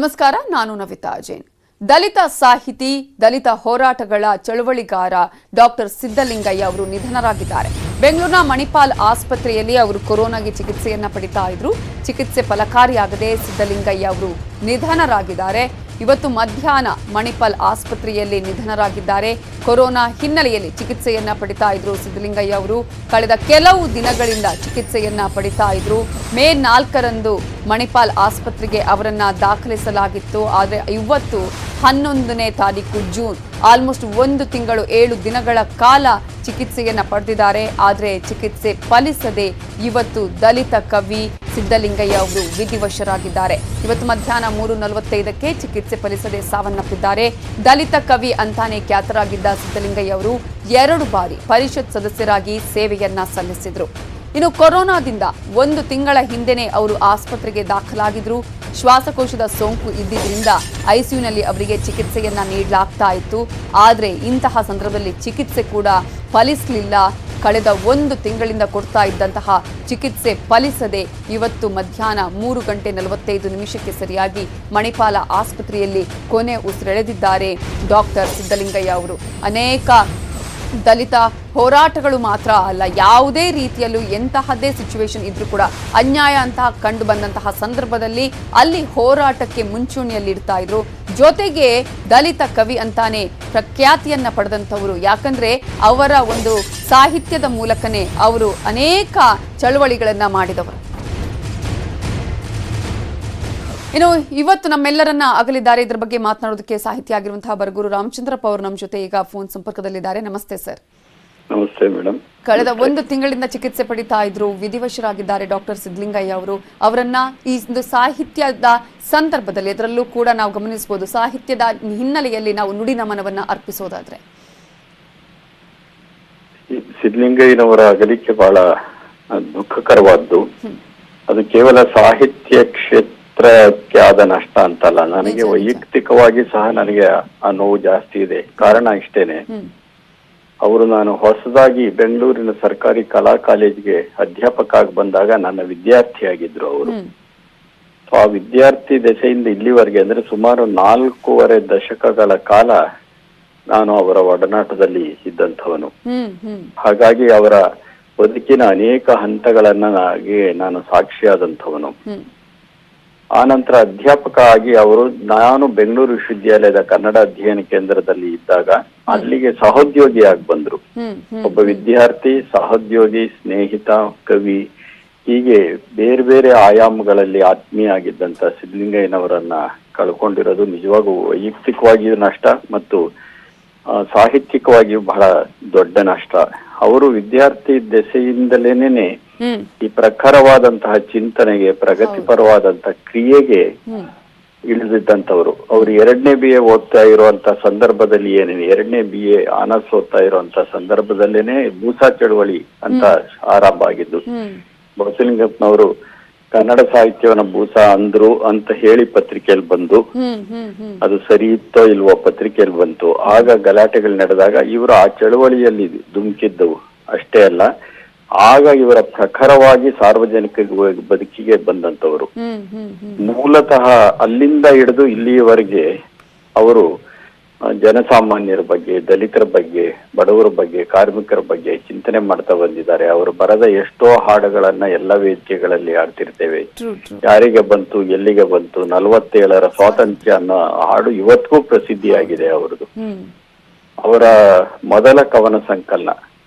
ನಮಸ್ಕಾರ, ನಾನು ನವಿತಾ ಜೈನ್. ದಲಿತ ಸಾಹಿತಿ, ದಲಿತ ಹೋರಾಟಗಳ ಚಳವಳಿಗಾರ ಡಾಕ್ಟರ್ ಸಿದ್ದಲಿಂಗಯ್ಯ ಅವರು ನಿಧನರಾಗಿದ್ದಾರೆ. ಬೆಂಗಳೂರಿನ ಮಣಿಪಾಲ್ ಆಸ್ಪತ್ರೆಯಲ್ಲಿ ಅವರು ಕೊರೋನಾಗೆ ಚಿಕಿತ್ಸೆಯನ್ನ ಪಡಿತಾ ಇದ್ರು. ಚಿಕಿತ್ಸೆ ಫಲಕಾರಿಯಾಗದೆ ಸಿದ್ದಲಿಂಗಯ್ಯ ಅವರು ನಿಧನರಾಗಿದ್ದಾರೆ. ಇವತ್ತು ಮಧ್ಯಾಹ್ನ ಮಣಿಪಾಲ್ ಆಸ್ಪತ್ರೆಯಲ್ಲಿ ನಿಧನರಾಗಿದ್ದಾರೆ. ಕೊರೋನಾ ಹಿನ್ನೆಲೆಯಲ್ಲಿ ಚಿಕಿತ್ಸೆಯನ್ನ ಪಡಿತಾ ಇದ್ರು ಸಿದ್ದಲಿಂಗಯ್ಯ ಅವರು. ಕಳೆದ ಕೆಲವು ದಿನಗಳಿಂದ ಚಿಕಿತ್ಸೆಯನ್ನ ಪಡಿತಾ ಇದ್ರು. ಮೇ 4ರಂದು ಮಣಿಪಾಲ್ ಆಸ್ಪತ್ರೆಗೆ ಅವರನ್ನ ದಾಖಲಿಸಲಾಗಿತ್ತು. ಆದರೆ ಇವತ್ತು 11ನೇ ತಾರೀಕು ಜೂನ್, ಆಲ್ಮೋಸ್ಟ್ 1 ತಿಂಗಳು 7 ದಿನಗಳ ಕಾಲ ಚಿಕಿತ್ಸೆಯನ್ನ ಪಡೆದಿದ್ದಾರೆ. ಆದರೆ ಚಿಕಿತ್ಸೆ ಫಲಿಸದೆ ಇವತ್ತು ದಲಿತ ಕವಿ ಸಿದ್ದಲಿಂಗಯ್ಯ ಅವರು ವಿಧಿವಶರಾಗಿದ್ದಾರೆ. ಇವತ್ತು ಮಧ್ಯಾಹ್ನ 3:45ಕ್ಕೆ ಚಿಕಿತ್ಸೆ ಫಲಿಸದೆ ಸಾವನ್ನಪ್ಪಿದ್ದಾರೆ. ದಲಿತ ಕವಿ ಅಂತಾನೆ ಖ್ಯಾತರಾಗಿದ್ದ ಸಿದ್ದಲಿಂಗಯ್ಯ ಅವರು 2 ಬಾರಿ ಪರಿಷತ್ ಸದಸ್ಯರಾಗಿ ಸೇವೆಯನ್ನ ಸಲ್ಲಿಸಿದ್ರು. ಇನ್ನು ಕೊರೋನಾದಿಂದ 1 ತಿಂಗಳ ಹಿಂದೆನೇ ಅವರು ಆಸ್ಪತ್ರೆಗೆ ದಾಖಲಾಗಿದ್ರು. ಶ್ವಾಸಕೋಶದ ಸೋಂಕು ಇದ್ದಿದ್ದರಿಂದ ಐಸಿಯುನಲ್ಲಿ ಅವರಿಗೆ ಚಿಕಿತ್ಸೆಯನ್ನ ನೀಡಲಾಗ್ತಾ ಇತ್ತು. ಆದರೆ ಇಂತಹ ಸಂದರ್ಭದಲ್ಲಿ ಚಿಕಿತ್ಸೆ ಕೂಡ ಫಲಿಸಲಿಲ್ಲ. ಕಳೆದ 1 ತಿಂಗಳಿಂದ ಕೊಡ್ತಾ ಇದ್ದಂತಹ ಚಿಕಿತ್ಸೆ ಫಲಿಸದೆ ಇವತ್ತು ಮಧ್ಯಾಹ್ನ 3:45 ಸರಿಯಾಗಿ ಮಣಿಪಾಲ ಆಸ್ಪತ್ರೆಯಲ್ಲಿ ಕೊನೆ ಉಸಿರೆಳೆದಿದ್ದಾರೆ ಡಾಕ್ಟರ್ ಸಿದ್ದಲಿಂಗಯ್ಯ ಅವರು. ಅನೇಕ ದಲಿತ ಹೋರಾಟಗಳು ಮಾತ್ರ ಅಲ್ಲ, ಯಾವುದೇ ರೀತಿಯಲ್ಲೂ ಎಂತಹದ್ದೇ ಸಿಚುವೇಶನ್ ಇದ್ರೂ ಕೂಡ ಅನ್ಯಾಯ ಅಂತ ಕಂಡು ಬಂದಂತಹ ಸಂದರ್ಭದಲ್ಲಿ ಅಲ್ಲಿ ಹೋರಾಟಕ್ಕೆ ಮುಂಚೂಣಿಯಲ್ಲಿಡ್ತಾ ಇದ್ರು. ಜೊತೆಗೆ ದಲಿತ ಕವಿ ಅಂತಾನೆ ಪ್ರಖ್ಯಾತಿಯನ್ನ ಪಡೆದಂಥವರು. ಯಾಕಂದ್ರೆ ಅವರ ಒಂದು ಸಾಹಿತ್ಯದ ಮೂಲಕನೇ ಅವರು ಅನೇಕ ಚಳವಳಿಗಳನ್ನ ಮಾಡಿದವರು. ಇನ್ನು ಇವತ್ತು ನಮ್ಮೆಲ್ಲರನ್ನ ಅಗಲಿದ್ದಾರೆ. ಇದರ ಬಗ್ಗೆ ಮಾತನಾಡೋದಕ್ಕೆ ಸಾಹಿತಿ ಆಗಿರುವಂತಹ ಬರಗೂರು ರಾಮಚಂದ್ರಪ್ಪ ಅವರು ನಮ್ಮ ಜೊತೆ ಈಗ ಫೋನ್ ಸಂಪರ್ಕದಲ್ಲಿದ್ದಾರೆ. ನಮಸ್ತೆ ಸರ್. ನಮಸ್ತೆ ಮೇಡಮ್. ಕಳೆದ 1 ತಿಂಗಳಿಂದ ಚಿಕಿತ್ಸೆ ಪಡಿತಾ ಇದ್ರು, ವಿಧಿವಶರಾಗಿದ್ದಾರೆ ಡಾಕ್ಟರ್ ಸಿದ್ದಲಿಂಗಯ್ಯ ಅವರು. ಅವರನ್ನ ಈ ಒಂದು ಸಾಹಿತ್ಯದ ಸಂದರ್ಭದಲ್ಲಿ ಅದರಲ್ಲೂ ಕೂಡ ನಾವು ಗಮನಿಸಬಹುದು. ಸಾಹಿತ್ಯದ ಹಿನ್ನೆಲೆಯಲ್ಲಿ ನಾವು ನುಡಿ ನಮನವನ್ನ ಅರ್ಪಿಸೋದಾದ್ರೆ ಸಿದ್ದಲಿಂಗಯ್ಯನವರ ಅಗಲಿಕೆ ಬಹಳ ದುಃಖಕರವಾದ್ದು. ಅದು ಕೇವಲ ಸಾಹಿತ್ಯ ಕ್ಷೇತ್ರಕ್ಕೆ ಆದ ನಷ್ಟ ಅಂತಲ್ಲ, ನನಗೆ ವೈಯಕ್ತಿಕವಾಗಿ ಸಹ ನನಗೆ ಆ ನೋವು ಜಾಸ್ತಿ ಇದೆ. ಕಾರಣ ಇಷ್ಟೇನೆ, ಅವರು ನಾನು ಹೊಸದಾಗಿ ಬೆಂಗಳೂರಿನ ಸರ್ಕಾರಿ ಕಲಾ ಕಾಲೇಜಿಗೆ ಅಧ್ಯಾಪಕ ಆಗಿ ಬಂದಾಗ ನನ್ನ ವಿದ್ಯಾರ್ಥಿಯಾಗಿದ್ರು ಅವರು. ಆ ವಿದ್ಯಾರ್ಥಿ ದಶೆಯಿಂದ ಇಲ್ಲಿವರೆಗೆ ಅಂದ್ರೆ ಸುಮಾರು 4.5 ದಶಕಗಳ ಕಾಲ ನಾನು ಅವರ ಒಡನಾಟದಲ್ಲಿ ಇದ್ದಂಥವನು. ಹಾಗಾಗಿ ಅವರ ಬದುಕಿನ ಅನೇಕ ಹಂತಗಳನ್ನ ನಾನು ಸಾಕ್ಷಿಯಾದಂಥವನು. ಆ ನಂತರ ಅಧ್ಯಾಪಕ ಆಗಿ ಅವರು, ನಾನು ಬೆಂಗಳೂರು ವಿಶ್ವವಿದ್ಯಾಲಯದ ಕನ್ನಡ ಅಧ್ಯಯನ ಕೇಂದ್ರದಲ್ಲಿ ಇದ್ದಾಗ ಅಲ್ಲಿಗೆ ಸಹೋದ್ಯೋಗಿಯಾಗಿ ಬಂದ್ರು. ಒಬ್ಬ ವಿದ್ಯಾರ್ಥಿ, ಸಹೋದ್ಯೋಗಿ, ಸ್ನೇಹಿತ, ಕವಿ, ಹೀಗೆ ಬೇರೆ ಬೇರೆ ಆಯಾಮಗಳಲ್ಲಿ ಆತ್ಮೀಯ ಆಗಿದ್ದಂತ ಸಿದ್ದಲಿಂಗಯ್ಯನವರನ್ನ ಕಳ್ಕೊಂಡಿರೋದು ನಿಜವಾಗೂ ವೈಯಕ್ತಿಕವಾಗಿಯೂ ನಷ್ಟ ಮತ್ತು ಸಾಹಿತ್ಯಿಕವಾಗಿಯೂ ಬಹಳ ದೊಡ್ಡ ನಷ್ಟ. ಅವರು ವಿದ್ಯಾರ್ಥಿ ದೆಸೆಯಿಂದಲೇನೆ ಈ ಪ್ರಖರವಾದಂತಹ ಚಿಂತನೆಗೆ, ಪ್ರಗತಿಪರವಾದಂತಹ ಕ್ರಿಯೆಗೆ ಇಳಿದಿದ್ದಂಥವ್ರು. ಅವರು 2ನೇ BA ಓದ್ತಾ ಇರುವಂತ ಸಂದರ್ಭದಲ್ಲಿ, ಏನೇನು 2ನೇ BA ಆನರ್ಸ್ ಓದ್ತಾ ಇರುವಂತ ಸಂದರ್ಭದಲ್ಲೇನೆ ಬೂಸಾ ಚಳವಳಿ ಅಂತ ಆರಂಭ ಆಗಿದ್ದು. ಬಸವಲಿಂಗಪ್ಪನವರು ಕನ್ನಡ ಸಾಹಿತ್ಯವನ್ನ ಬೂಸಾ ಅಂದ್ರು ಅಂತ ಹೇಳಿ ಪತ್ರಿಕೆಯಲ್ಲಿ ಬಂದು, ಅದು ಸರಿ ಇತ್ತೋ ಇಲ್ವೋ ಪತ್ರಿಕೆಯಲ್ಲಿ ಬಂತು. ಆಗ ಗಲಾಟೆಗಳು ನಡೆದಾಗ ಇವರು ಆ ಚಳವಳಿಯಲ್ಲಿ ಧುಮುಕಿದ್ದವು. ಅಷ್ಟೇ ಅಲ್ಲ, ಆಗ ಇವರ ಪ್ರಖರವಾಗಿ ಸಾರ್ವಜನಿಕ ಬದುಕಿಗೆ ಬಂದಂತವರು. ಮೂಲತಃ ಅಲ್ಲಿಂದ ಹಿಡಿದು ಇಲ್ಲಿಯವರೆಗೆ ಅವರು ಜನಸಾಮಾನ್ಯರ ಬಗ್ಗೆ, ದಲಿತರ ಬಗ್ಗೆ, ಬಡವರ ಬಗ್ಗೆ, ಕಾರ್ಮಿಕರ ಬಗ್ಗೆ ಚಿಂತನೆ ಮಾಡ್ತಾ ಬಂದಿದ್ದಾರೆ. ಅವರು ಬರೆದ ಎಷ್ಟೋ ಹಾಡುಗಳನ್ನ ಎಲ್ಲ ವೇದಿಕೆಗಳಲ್ಲಿ ಹಾಡ್ತಿರ್ತೇವೆ. ಯಾರಿಗೆ ಬಂತು, ಎಲ್ಲಿಗೆ ಬಂತು, 47ರ ಸ್ವಾತಂತ್ರ್ಯ ಅನ್ನೋ ಹಾಡು ಇವತ್ತಿಗೂ ಪ್ರಸಿದ್ಧಿಯಾಗಿದೆ ಅವರದು. ಅವರ ಮೊದಲ ಕವನ ಸಂಕಲನ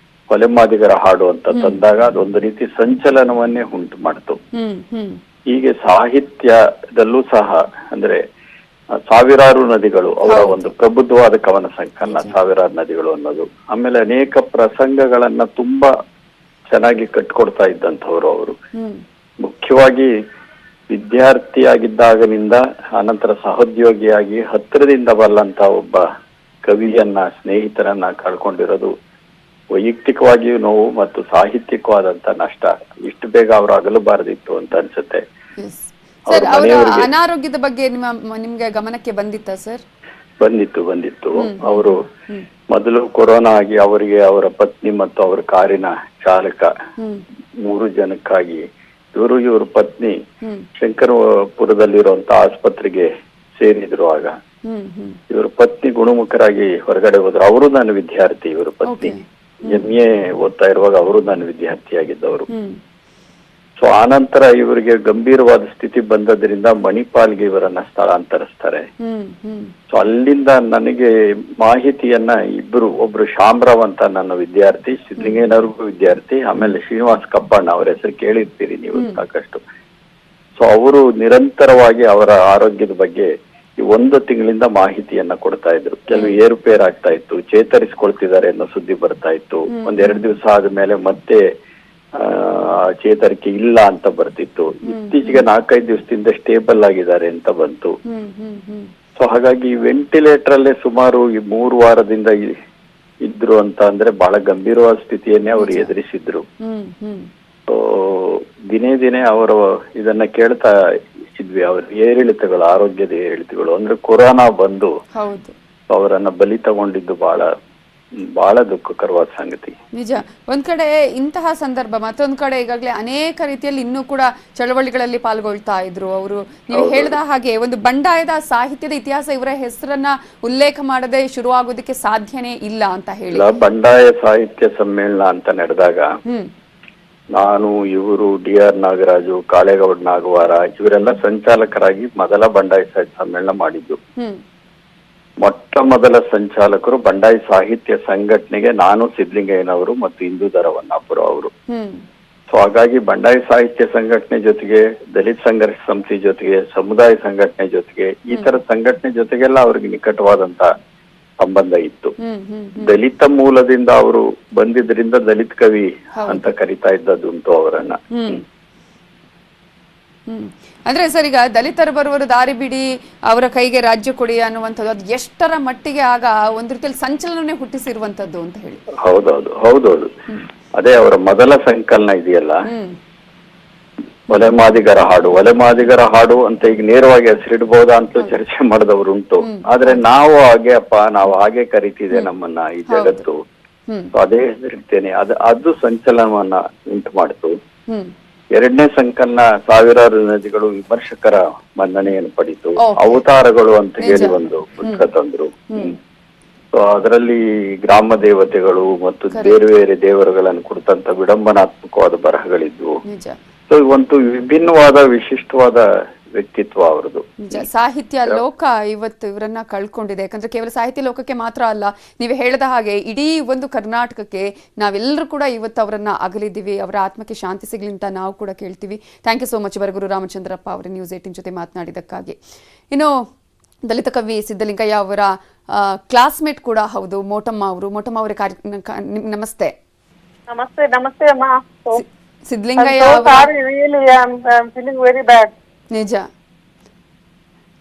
ಕೊಲೆಮಾದಿಗರ ಹಾಡು ಅಂತ ತಂದಾಗ ಅದೊಂದು ರೀತಿ ಸಂಚಲನವನ್ನೇ ಉಂಟು ಮಾಡ್ತು. ಹೀಗೆ ಸಾಹಿತ್ಯದಲ್ಲೂ ಸಹ ಅಂದ್ರೆ ಸಾವಿರಾರು ನದಿಗಳು ಅವರ ಒಂದು ಪ್ರಬುದ್ಧವಾದ ಕವನ ಸಂಕಲನ, ಸಾವಿರಾರು ನದಿಗಳು ಅನ್ನೋದು. ಆಮೇಲೆ ಅನೇಕ ಪ್ರಸಂಗಗಳನ್ನ ತುಂಬಾ ಚೆನ್ನಾಗಿ ಕಟ್ಕೊಡ್ತಾ ಇದ್ದಂಥವ್ರು ಅವರು. ಮುಖ್ಯವಾಗಿ ವಿದ್ಯಾರ್ಥಿಯಾಗಿದ್ದಾಗನಿಂದ ಆನಂತರ ಸಹೋದ್ಯೋಗಿಯಾಗಿ ಹತ್ತಿರದಿಂದ ಬಲ್ಲಂತ ಒಬ್ಬ ಕವಿಯನ್ನ, ಸ್ನೇಹಿತರನ್ನ ಕಳ್ಕೊಂಡಿರೋದು ವೈಯಕ್ತಿಕವಾಗಿಯೂ ನೋವು ಮತ್ತು ಸಾಹಿತ್ಯಿಕವಾದಂತ ನಷ್ಟ. ಇಷ್ಟು ಬೇಗ ಅವರು ಅಗಲಬಾರದಿತ್ತು ಅಂತ ಅನ್ಸುತ್ತೆ. ಸರ್, ಅವರ ಅನಾರೋಗ್ಯದ ಬಗ್ಗೆ ನಿಮ್ಗೆ ಗಮನಕ್ಕೆ ಬಂದಿತ್ತಾ ಸರ್? ಬಂದಿತ್ತು. ಅವರು ಮೊದಲು ಕೊರೋನಾ ಆಗಿ ಅವರಿಗೆ, ಅವರ ಪತ್ನಿ ಮತ್ತು ಅವರ ಕಾರಿನ ಚಾಲಕ 3 ಜನಕ್ಕಾಗಿ ಇವ್ರ ಪತ್ನಿ ಶಂಕರಪುರದಲ್ಲಿರುವಂತ ಆಸ್ಪತ್ರೆಗೆ ಸೇರಿದ್ರು ಆಗ. ಹ್ಮ್ ಹ್ಮ್ ಇವ್ರ ಪತ್ನಿ ಗುಣಮುಖರಾಗಿ ಹೊರಗಡೆ ಹೋದ್ರು. ಅವರು ನನ್ನ ವಿದ್ಯಾರ್ಥಿ. ಇವ್ರ ಪತ್ನಿ MA ಓದ್ತಾ ಇರುವಾಗ ಅವರು ನನ್ನ ವಿದ್ಯಾರ್ಥಿಯಾಗಿದ್ದವರು. ಹ್ಮ್ ಸೊ ಆನಂತರ ಇವರಿಗೆ ಗಂಭೀರವಾದ ಸ್ಥಿತಿ ಬಂದದ್ರಿಂದ ಮಣಿಪಾಲ್ಗೆ ಇವರನ್ನ ಸ್ಥಳಾಂತರಿಸ್ತಾರೆ. ಹ್ಮ್ ಹ್ಮ್ ಸೊ ಅಲ್ಲಿಂದ ನನಗೆ ಮಾಹಿತಿಯನ್ನ ಒಬ್ರು ಶಾಮರಾವ್ ಅಂತ ನನ್ನ ವಿದ್ಯಾರ್ಥಿ, ಸಿದ್ಧಲಿಂಗಯ್ಯನವ್ರಿಗೂ ವಿದ್ಯಾರ್ಥಿ, ಆಮೇಲೆ ಶ್ರೀನಿವಾಸ್ ಕಪ್ಪಣ್ಣ, ಅವ್ರ ಹೆಸರು ಕೇಳಿರ್ತೀರಿ ನೀವು ಸಾಕಷ್ಟು. ಸೊ ಅವರು ನಿರಂತರವಾಗಿ ಅವರ ಆರೋಗ್ಯದ ಬಗ್ಗೆ ಈ 1 ತಿಂಗಳಿಂದ ಮಾಹಿತಿಯನ್ನ ಕೊಡ್ತಾ ಇದ್ರು. ಕೆಲವು ಏರುಪೇರು ಆಗ್ತಾ ಇತ್ತು, ಚೇತರಿಸ್ಕೊಳ್ತಿದ್ದಾರೆ ಅನ್ನೋ ಸುದ್ದಿ ಬರ್ತಾ ಇತ್ತು. 1-2 ದಿವಸ ಆದ್ಮೇಲೆ ಮತ್ತೆ ಚೇತರಿಕೆ ಇಲ್ಲ ಅಂತ ಬರ್ತಿತ್ತು. ಇತ್ತೀಚೆಗೆ 4-5 ದಿವಸದಿಂದ ಸ್ಟೇಬಲ್ ಆಗಿದ್ದಾರೆ ಅಂತ ಬಂತು. ಸೊ ಹಾಗಾಗಿ ವೆಂಟಿಲೇಟರ್ ಅಲ್ಲೇ ಸುಮಾರು ಈ 3 ವಾರದಿಂದ ಇದ್ರು ಅಂತ ಅಂದ್ರೆ ಬಹಳ ಗಂಭೀರವಾದ ಸ್ಥಿತಿಯನ್ನೇ ಅವರು ಎದುರಿಸಿದ್ರು. ಸೊ ದಿನೇ ದಿನೇ ಅವರು ಇದನ್ನ ಕೇಳ್ತಾ ಇದ್ವಿ. ಅವ್ರ ಏರಿಳಿತಗಳು, ಆರೋಗ್ಯದ ಏರಿಳಿತಗಳು ಅಂದ್ರೆ ಕೊರೋನಾ ಬಂದು ಅವರನ್ನ ಬಲಿ ತಗೊಂಡಿದ್ದು ಬಹಳ ದುಃಖಕರವಾದ ಸಂಗತಿ. ನಿಜ. ಒಂದ್ ಕಡೆ ಇಂತಹ ಸಂದರ್ಭ, ಮತ್ತೊಂದ್ ಕಡೆ ಈಗಾಗಲೇ ಅನೇಕ ರೀತಿಯಲ್ಲಿ ಇನ್ನೂ ಕೂಡ ಚಳವಳಿಗಳಲ್ಲಿ ಪಾಲ್ಗೊಳ್ತಾ ಇದ್ರು ಅವರು. ನೀವು ಹೇಳಿದ ಹಾಗೆ ಒಂದು ಬಂಡಾಯದ ಸಾಹಿತ್ಯದ ಇತಿಹಾಸ ಇವರ ಹೆಸರನ್ನ ಉಲ್ಲೇಖ ಮಾಡದೆ ಶುರುವಾಗೋದಕ್ಕೆ ಸಾಧ್ಯನೇ ಇಲ್ಲ ಅಂತ ಹೇಳಿ. ಬಂಡಾಯ ಸಾಹಿತ್ಯ ಸಮ್ಮೇಳನ ಅಂತ ನಡೆದಾಗ ನಾನು, ಇವರು, DR ನಾಗರಾಜು, ಕಾಳೇಗೌಡ ನಾಗವಾರ ಇವರೆಲ್ಲ ಸಂಚಾಲಕರಾಗಿ ಮೊದಲ ಬಂಡಾಯ ಸಾಹಿತ್ಯ ಸಮ್ಮೇಳನ ಮಾಡಿದ್ದು. ಮೊಟ್ಟ ಮೊದಲ ಸಂಚಾಲಕರು ಬಂಡಾಯ ಸಾಹಿತ್ಯ ಸಂಘಟನೆಗೆ ನಾನು, ಸಿದ್ಧಲಿಂಗಯ್ಯನವರು ಮತ್ತು ಇಂದು ಧರವನ್ನಾಪುರ ಅವರು. ಸೊ ಹಾಗಾಗಿ ಬಂಡಾಯ ಸಾಹಿತ್ಯ ಸಂಘಟನೆ ಜೊತೆಗೆ ದಲಿತ ಸಂಘರ್ಷ ಸಮಿತಿ ಜೊತೆಗೆ ಸಮುದಾಯ ಸಂಘಟನೆ ಜೊತೆಗೆ ಈ ತರ ಸಂಘಟನೆ ಜೊತೆಗೆಲ್ಲ ಅವ್ರಿಗೆ ನಿಕಟವಾದಂತ ಸಂಬಂಧ ಇತ್ತು. ದಲಿತ ಮೂಲದಿಂದ ಅವರು ಬಂದಿದ್ರಿಂದ ದಲಿತ ಕವಿ ಅಂತ ಕರಿತಾ ಇದ್ದದುಂಟು ಅವರನ್ನ. ಅಂದ್ರೆ ಸರ್, ಈಗ ದಲಿತರು ಬರುವರು ದಾರಿ ಬಿಡಿ, ಅವರ ಕೈಗೆ ರಾಜ್ಯ ಕೊಡಿ ಅನ್ನುವಂಥದ್ದು ಅದು ಎಷ್ಟರ ಮಟ್ಟಿಗೆ ಆಗ ಒಂದು ರೀತಿಯಲ್ಲಿ ಸಂಚಲನವೇ ಹುಟ್ಟಿಸಿರುವಂತದ್ದು ಅಂತ ಹೇಳಿ. ಹೌದೌದು. ಅದೇ ಅವರ ಮೊದಲ ಸಂಕಲನ ಇದೆಯಲ್ಲ, ಒಲೆಮಾದಿಗರ ಹಾಡು ಅಂತ ಈಗ ನೇರವಾಗಿ ಹೆಸರಿಡ್ಬೋದಾ ಅಂತ ಚರ್ಚೆ ಮಾಡಿದವರು ಉಂಟು. ಆದ್ರೆ ನಾವು ಹಾಗೆ ಕರಿತಿದೆ ನಮ್ಮನ್ನ ಈ ಜಗತ್ತು, ಅದೇ ಹೆಸರಿಡ್ತೇನೆ. ಅದು ಸಂಚಲನವನ್ನ ಉಂಟು ಮಾಡಿತು. 2ನೇ ಸಂಕಲನ ಸಾವಿರಾರು ನದಿಗಳು ವಿಮರ್ಶಕರ ಮನ್ನಣೆಯನ್ನು ಪಡಿತು. ಅವತಾರಗಳು ಅಂತ ಹೇಳಿ ಒಂದು ಪುಸ್ತಕ ತಂದ್ರು. ಸೊ ಅದರಲ್ಲಿ ಗ್ರಾಮ ದೇವತೆಗಳು ಮತ್ತು ಬೇರೆ ಬೇರೆ ದೇವರುಗಳನ್ನು ಕುರಿತಂತ ವಿಡಂಬನಾತ್ಮಕವಾದ ಬರಹಗಳಿದ್ವು. ಸೊ ಒಂದು ವಿಭಿನ್ನವಾದ ವಿಶಿಷ್ಟವಾದ ವ್ಯಕ್ತಿತ್ವ ಅವರದು. ಸಾಹಿತ್ಯ ಲೋಕ ಇವತ್ತು ಇವರನ್ನ ಕಳ್ಕೊಂಡಿದೆ. ಯಾಕಂದ್ರೆ ಕೇವಲ ಸಾಹಿತ್ಯ ಲೋಕಕ್ಕೆ ಮಾತ್ರ ಅಲ್ಲ, ನೀವು ಹೇಳಿದ ಹಾಗೆ ಇಡೀ ಒಂದು ಕರ್ನಾಟಕಕ್ಕೆ ನಾವೆಲ್ಲರೂ ಕೂಡ ಇವತ್ತು ಅವರನ್ನ ಅಗಲಿದ್ದೀವಿ. ಅವರ ಆತ್ಮಕ್ಕೆ ಶಾಂತಿ ಸಿಗ್ಲಿ ಅಂತ ನಾವು ಕೂಡ ಕೇಳ್ತೀವಿ. Thank you so much Baraguru Ramachandrappa ಅವರ ನ್ಯೂಸ್ 18 ಜೊತೆ ಮಾತನಾಡಿದಕ್ಕಾಗಿ. ಇನ್ನು ದಲಿತ ಕವಿ ಸಿದ್ಧಲಿಂಗಯ್ಯ ಅವರ ಕ್ಲಾಸ್ಮೇಟ್ ಕೂಡ ಹೌದು ಮೋಟಮ್ಮ ಅವರು. ಮೋಟಮ್ಮ ಅವರ ನಮಸ್ತೆ. ನಮಸ್ತೆ ಅಮ್ಮ. ಸಿದ್ಧಲಿಂಗಯ್ಯ ನಿಜ,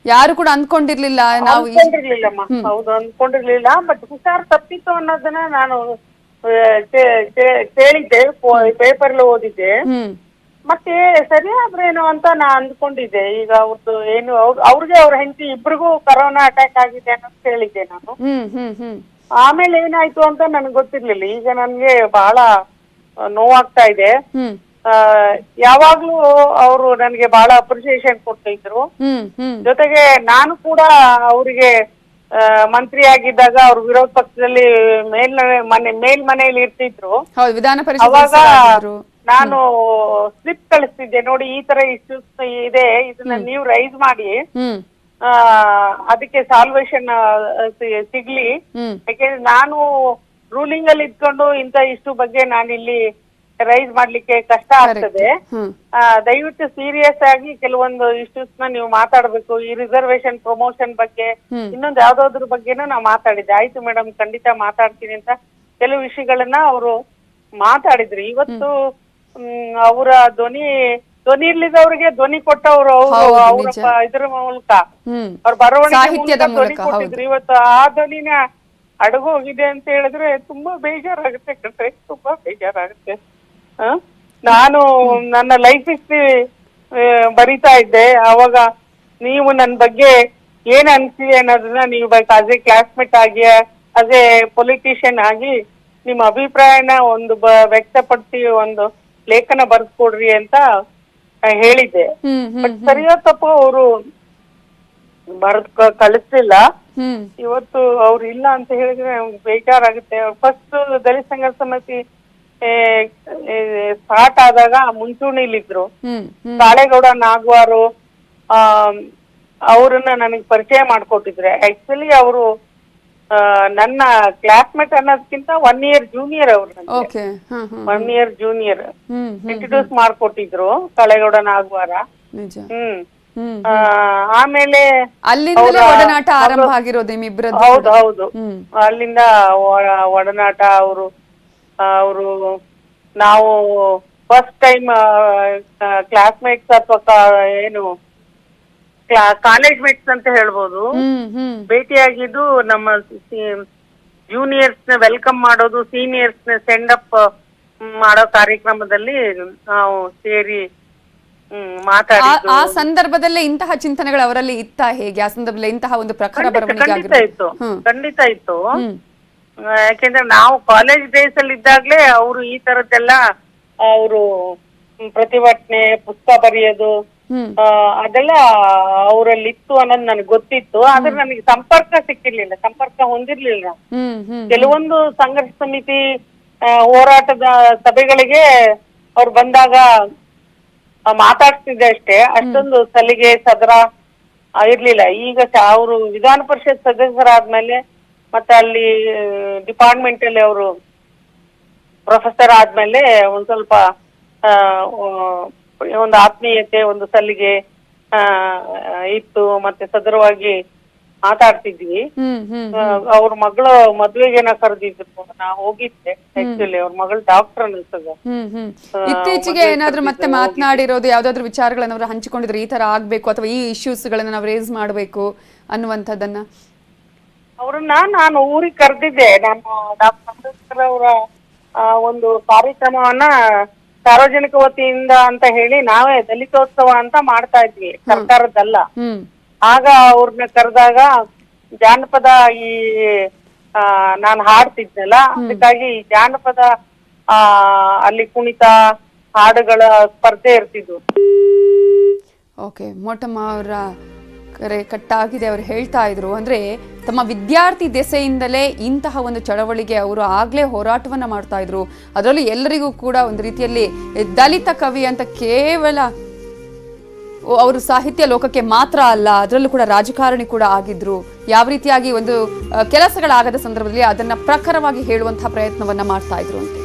ಯಾರು ಕೂಡ ಅಂದ್ಕೊಂಡಿರ್ಲಿಲ್ಲ ನಾವು. ಹೌದು, ಅಂದ್ಕೊಂಡಿರ್ಲಿಲ್ಲ. ಬಟ್ ಹುಷಾರ್ ತಪ್ಪಿತ್ತು ಅನ್ನೋದನ್ನ ನಾನು ಕೇಳಿದ್ದೆ, ಪೇಪರ್ ಓದಿದ್ದೆ. ಮತ್ತೆ ಸರಿಯಾದ್ರೇನು ಅಂತ ನಾ ಅಂದ್ಕೊಂಡಿದ್ದೆ. ಈಗ ಅವ್ರದ್ದು ಏನು ಅವ್ರಿಗೆ ಅವ್ರ ಹೆಂಡತಿ ಇಬ್ರಿಗೂ ಕರೋನಾ ಅಟ್ಯಾಕ್ ಆಗಿದೆ ಅನ್ನೋದು ಕೇಳಿದ್ದೆ ನಾನು. ಆಮೇಲೆ ಏನಾಯ್ತು ಅಂತ ನನ್ಗೆ ಗೊತ್ತಿರ್ಲಿಲ್ಲ. ಈಗ ನನ್ಗೆ ಬಹಳ ನೋವಾಗ್ತಾ ಇದೆ. ಯಾವಾಗ್ಲೂ ಅವರು ನನಗೆ ಬಹಳ ಅಪ್ರಿಸಿಯೇಷನ್ ಕೊಡ್ತಿದ್ರು. ಜೊತೆಗೆ ನಾನು ಕೂಡ ಅವರಿಗೆ ಮಂತ್ರಿ ಆಗಿದ್ದಾಗ ಅವ್ರ ವಿರೋಧ ಪಕ್ಷದಲ್ಲಿ ಮೇಲ್ಮನೆಯಲ್ಲಿ ಇರ್ತಿದ್ರು. ಅವಾಗ ನಾನು ಸ್ಲಿಪ್ ಕಳಿಸ್ತಿದ್ದೆ, ನೋಡಿ ಈ ತರ ಇಶ್ಯೂಸ್ ಇದೆ, ಇದನ್ನ ನೀವು ರೈಸ್ ಮಾಡಿ ಅದಕ್ಕೆ ಸಾಲ್ವೇಷನ್ ಸಿಗ್ಲಿ. ಯಾಕೆಂದ್ರೆ ನಾನು ರೂಲಿಂಗ್ ಅಲ್ಲಿ ಇದ್ಕೊಂಡು ಇಂತ ಇಶ್ಯೂ ಬಗ್ಗೆ ನಾನಿಲ್ಲಿ ರೈಸ್ ಮಾಡ್ಲಿಕ್ಕೆ ಕಷ್ಟ ಆಗ್ತದೆ. ದಯವಿಟ್ಟು ಸೀರಿಯಸ್ ಆಗಿ ಕೆಲವೊಂದು ಇಶ್ಯೂಸ್ ನ ನೀವು ಮಾತಾಡ್ಬೇಕು. ಈ ರಿಸರ್ವೇಶನ್ ಪ್ರಮೋಷನ್ ಬಗ್ಗೆ ಇನ್ನೊಂದು ಯಾವ್ದಾದ್ರ ಬಗ್ಗೆನೂ ನಾವು ಮಾತಾಡಿದ್ದೆ. ಆಯ್ತು ಮೇಡಮ್, ಖಂಡಿತ ಮಾತಾಡ್ತೀನಿ ಅಂತ ಕೆಲವು ವಿಷಯಗಳನ್ನ ಅವರು ಮಾತಾಡಿದ್ರು. ಇವತ್ತು ಅವರ ಧ್ವನಿ ಇರ್ಲಿದವ್ರಿಗೆ ಧ್ವನಿ ಕೊಟ್ಟವ್ರು ಅವ್ರ ಇದ್ರ ಮೂಲಕ, ಅವ್ರ ಬರವಣಿಗೆ ಧ್ವನಿ ಕೊಟ್ಟಿದ್ರು. ಇವತ್ತು ಆ ಧ್ವನಿನ ಅಡಗೋಗಿದೆ ಅಂತ ಹೇಳಿದ್ರೆ ತುಂಬಾ ಬೇಜಾರಾಗುತ್ತೆ ಕಣ್ರೆ, ತುಂಬಾ ಬೇಜಾರಾಗುತ್ತೆ. ನಾನು ನನ್ನ ಲೈಫ್ ಹಿಸ್ಟ್ರಿ ಬರಿತಾ ಇದ್ದೆ. ಅವಾಗ ನೀವು ನನ್ನ ಬಗ್ಗೆ ಏನ್ ಅನ್ಸಿದೆ ಅನ್ನೋದನ್ನ ನೀವು ಆಸ್ ಎ ಕ್ಲಾಸ್ಮೇಟ್ ಆಗಿ, ಆಸ್ ಎ ಪೊಲಿಟಿಷಿಯನ್ ಆಗಿ ನಿಮ್ಮ ಅಭಿಪ್ರಾಯನ ಒಂದು ವ್ಯಕ್ತಪಡಿಸಿ ಒಂದು ಲೇಖನ ಬರ್ಸ್ಕೊಡ್ರಿ ಅಂತ ಹೇಳಿದ್ದೆ. ಬಟ್ ಸರಿಯೋ ತಪ್ಪು ಅವರು ಕಳಿಸ್ಲಿಲ್ಲ. ಇವತ್ತು ಅವ್ರು ಇಲ್ಲ ಅಂತ ಹೇಳಿದ್ರೆ ಬೇಜಾರಾಗುತ್ತೆ. ಫಸ್ಟ್ ದಲಿತ ಸಂಘರ್ಷ ಸಮಿತಿ ಸ್ಟಾರ್ಟ್ ಆದಾಗ ಮುಂಚೂಣಿಲಿದ್ರು. ಕಾಳೇಗೌಡ ನಾಗವಾರು ಅವ್ರನ್ನ ನನಗೆ ಪರಿಚಯ ಮಾಡ್ಕೊಟ್ಟಿದ್ರೆ. ಆಕ್ಚುಲಿ ಅವರು ನನ್ನ ಕ್ಲಾಸ್ಮೇಟ್ ಅನ್ನೋದಕ್ಕಿಂತ 1 year ಜೂನಿಯರ್ ಅವ್ರು. 1 year ಜೂನಿಯರ್ ಇಂಟ್ರೊಡ್ಯೂಸ್ ಮಾಡ್ಕೊಟ್ಟಿದ್ರು ಕಾಳೇಗೌಡ ನಾಗವಾರ. ಆಮೇಲೆ ಒಡನಾಟ ಆರಂಭ ಆಗಿರೋದು ನಿಮ್ಮಿಬ್ಬರದ್ದು. ಹೌದು, ಅಲ್ಲಿಂದ ಒಡನಾಟ. ಅವರು ನಾವು ಫಸ್ಟ್ ಟೈಮ್ ಕ್ಲಾಸ್ಮೇಟ್ಸ್ ಅಥವಾ ಏನು ಕಾಲೇಜ್ ಮೇಟ್ಸ್ ಅಂತ ಹೇಳ್ಬೋದು, ಭೇಟಿಯಾಗಿದ್ದು ನಮ್ಮ ಜೂನಿಯರ್ಸ್ ನ ವೆಲ್ಕಮ್ ಮಾಡೋದು, ಸೀನಿಯರ್ಸ್ ನ ಸೆಂಡ್ ಅಪ್ ಮಾಡೋ ಕಾರ್ಯಕ್ರಮದಲ್ಲಿ ನಾವು ಸೇರಿ ಮಾತಾಡಿದ್ದು. ಆ ಸಂದರ್ಭದಲ್ಲೇ ಇಂತಹ ಚಿಂತನೆಗಳು ಅವರಲ್ಲಿ ಇತ್ತ? ಹೇಗೆ ಆ ಸಂದರ್ಭದಲ್ಲಿ ಇಂತಹ ಒಂದು ಪ್ರಖರ ಬರವಣಿಗೆ ಖಂಡಿತ ಇತ್ತು. ಯಾಕೆಂದ್ರೆ ನಾವು ಕಾಲೇಜ್ ಡೇಸ್ ಅಲ್ಲಿ ಇದ್ದಾಗ್ಲೇ ಅವರು ಈ ತರದ್ದೆಲ್ಲ ಅವರು ಪ್ರತಿಭಟನೆ, ಪುಸ್ತಕ ಬರೆಯೋದು ಅದೆಲ್ಲ ಅವರಲ್ಲಿ ಇತ್ತು ಅನ್ನೋದು ನನಗೆ ಗೊತ್ತಿತ್ತು. ಆದ್ರೆ ನನಗೆ ಸಂಪರ್ಕ ಸಿಕ್ಕಿರ್ಲಿಲ್ಲ, ಸಂಪರ್ಕ ಹೊಂದಿರ್ಲಿಲ್ಲ. ಕೆಲವೊಂದು ಸಂಘರ್ಷ ಸಮಿತಿ ಹೋರಾಟದ ಸಭೆಗಳಿಗೆ ಅವ್ರು ಬಂದಾಗ ಮಾತಾಡ್ತಿದ್ದೆ ಅಷ್ಟೇ, ಅಷ್ಟೊಂದು ಸಲಿಗೆ ಸದರ ಇರ್ಲಿಲ್ಲ. ಈಗ ಅವರು ವಿಧಾನ ಪರಿಷತ್ ಸದಸ್ಯರಾದ್ಮೇಲೆ ಮತ್ತೆ ಅಲ್ಲಿ ಡಿಪಾರ್ಟ್ಮೆಂಟ್ ಅಲ್ಲಿ ಅವರು ಪ್ರೊಫೆಸರ್ ಆದ್ಮೇಲೆ ಒಂದ್ ಸ್ವಲ್ಪ ಒಂದು ಆತ್ಮೀಯತೆ, ಒಂದು ಸಲಿಗೆ ಇತ್ತು. ಮತ್ತೆ ಸದರವಾಗಿ ಮಾತಾಡ್ತಿದ್ವಿ. ಅವ್ರ ಮಗಳು ಮದ್ವೆಗೆ ಕರೆದಿದ್ರು, ನಾ ಹೋಗಿದ್ದೆ. ಆಕ್ಚುಲಿ ಅವ್ರ ಮಗಳು ಡಾಕ್ಟರ್ ಅನ್ಸದ. ಇತ್ತೀಚೆಗೆ ಏನಾದ್ರು ಮತ್ತೆ ಮಾತನಾಡಿರೋದು, ಯಾವ್ದಾದ್ರು ವಿಚಾರಗಳನ್ನ ಅವ್ರು ಹಂಚಿಕೊಂಡಿದ್ರು, ಈ ತರ ಆಗ್ಬೇಕು ಅಥವಾ ಈ ಇಶ್ಯೂಸ್ ಗಳನ್ನ ನಾವು ರೇಸ್ ಮಾಡ್ಬೇಕು ಅನ್ನುವಂಥದ್ದನ್ನ? ಅವ್ರನ್ನ ನಾನು ಊರಿಗೆ ಕರೆದಿದ್ದೆ. ನಮ್ಮ ಡಾಕ್ಟರ್ ಅಂಬೇಡ್ಕರ್ ಅವರ ಒಂದು ಕಾರ್ಯಕ್ರಮವನ್ನ ಸಾರ್ವಜನಿಕ ವತಿಯಿಂದ ಅಂತ ಹೇಳಿ ನಾವೇ ದಲಿತೋತ್ಸವ ಅಂತ ಮಾಡ್ತಾ ಇದ್ವಿ, ಸರ್ಕಾರದ್ದಲ್ಲ. ಆಗ ಅವ್ರನ್ನ ಕರೆದಾಗ ಜಾನಪದ ನಾನು ಹಾಡ್ತಿದ್ನಲ್ಲ, ಅದಕ್ಕಾಗಿ ಜಾನಪದ ಅಲ್ಲಿ ಕುಣಿತ ಹಾಡುಗಳ ಸ್ಪರ್ಧೆ ಇರ್ತಿದ್ವು. ಓಕೆ, ಮೋಟಮ್ಮ ಅವರ ಕರೆ ಕಟ್ಟಾಗಿದೆ. ಅವರು ಹೇಳ್ತಾ ಇದ್ರು, ಅಂದ್ರೆ ತಮ್ಮ ವಿದ್ಯಾರ್ಥಿ ದೆಸೆಯಿಂದಲೇ ಇಂತಹ ಒಂದು ಚಳವಳಿಗೆ ಅವರು ಆಗ್ಲೇ ಹೋರಾಟವನ್ನ ಮಾಡ್ತಾ ಇದ್ರು. ಅದರಲ್ಲೂ ಎಲ್ಲರಿಗೂ ಕೂಡ ಒಂದು ರೀತಿಯಲ್ಲಿ ದಲಿತ ಕವಿ ಅಂತ ಕೇವಲ ಅವರು ಸಾಹಿತ್ಯ ಲೋಕಕ್ಕೆ ಮಾತ್ರ ಅಲ್ಲ, ಅದರಲ್ಲೂ ಕೂಡ ರಾಜಕಾರಣಿ ಕೂಡ ಆಗಿದ್ರು. ಯಾವ ರೀತಿಯಾಗಿ ಒಂದು ಕೆಲಸಗಳಾಗದ ಸಂದರ್ಭದಲ್ಲಿ ಅದನ್ನ ಪ್ರಖರವಾಗಿ ಹೇಳುವಂತಹ ಪ್ರಯತ್ನವನ್ನ ಮಾಡ್ತಾ ಇದ್ರು ಅಂತ.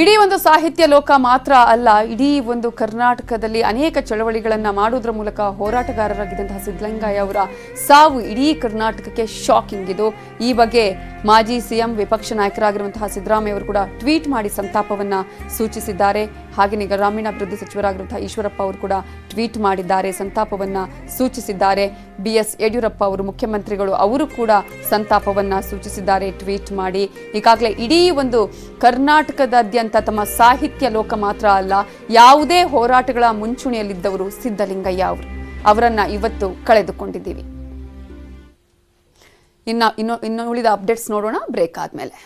ಇಡೀ ಒಂದು ಸಾಹಿತ್ಯ ಲೋಕ ಮಾತ್ರ ಅಲ್ಲ, ಇಡೀ ಒಂದು ಕರ್ನಾಟಕದಲ್ಲಿ ಅನೇಕ ಚಳವಳಿಗಳನ್ನ ಮಾಡುವುದರ ಮೂಲಕ ಹೋರಾಟಗಾರರಾಗಿದ್ದಂತಹ ಸಿದ್ದಲಿಂಗಯ್ಯ ಅವರ ಸಾವು ಇಡೀ ಕರ್ನಾಟಕಕ್ಕೆ ಶಾಕಿಂಗ್ ಇದು. ಈ ಬಗ್ಗೆ ಮಾಜಿ ಸಿಎಂ ವಿಪಕ್ಷ ನಾಯಕರಾಗಿರುವಂತಹ ಸಿದ್ದರಾಮಯ್ಯ ಅವರು ಕೂಡ ಟ್ವೀಟ್ ಮಾಡಿ ಸಂತಾಪವನ್ನ ಸೂಚಿಸಿದ್ದಾರೆ. ಹಾಗೆಯೇ ಗ್ರಾಮೀಣಾಭಿವೃದ್ಧಿ ಸಚಿವರಾಗಿರುವಂತಹ ಈಶ್ವರಪ್ಪ ಅವರು ಕೂಡ ಟ್ವೀಟ್ ಮಾಡಿದ್ದಾರೆ, ಸಂತಾಪವನ್ನ ಸೂಚಿಸಿದ್ದಾರೆ. BS ಯಡಿಯೂರಪ್ಪ ಅವರು ಮುಖ್ಯಮಂತ್ರಿಗಳು ಅವರು ಕೂಡ ಸಂತಾಪವನ್ನ ಸೂಚಿಸಿದ್ದಾರೆ ಟ್ವೀಟ್ ಮಾಡಿ. ಈಗಾಗಲೇ ಇಡೀ ಒಂದು ಕರ್ನಾಟಕದಾದ್ಯಂತ ತಮ್ಮ ಸಾಹಿತ್ಯ ಲೋಕ ಮಾತ್ರ ಅಲ್ಲ, ಯಾವುದೇ ಹೋರಾಟಗಳ ಮುಂಚೂಣಿಯಲ್ಲಿದ್ದವರು ಸಿದ್ದಲಿಂಗಯ್ಯ ಅವರನ್ನ ಇವತ್ತು ಕಳೆದುಕೊಂಡಿದ್ದೀವಿ. ಇನ್ನು ಉಳಿದ ಅಪ್ಡೇಟ್ಸ್ ನೋಡೋಣ ಬ್ರೇಕ್ ಆದ್ಮೇಲೆ.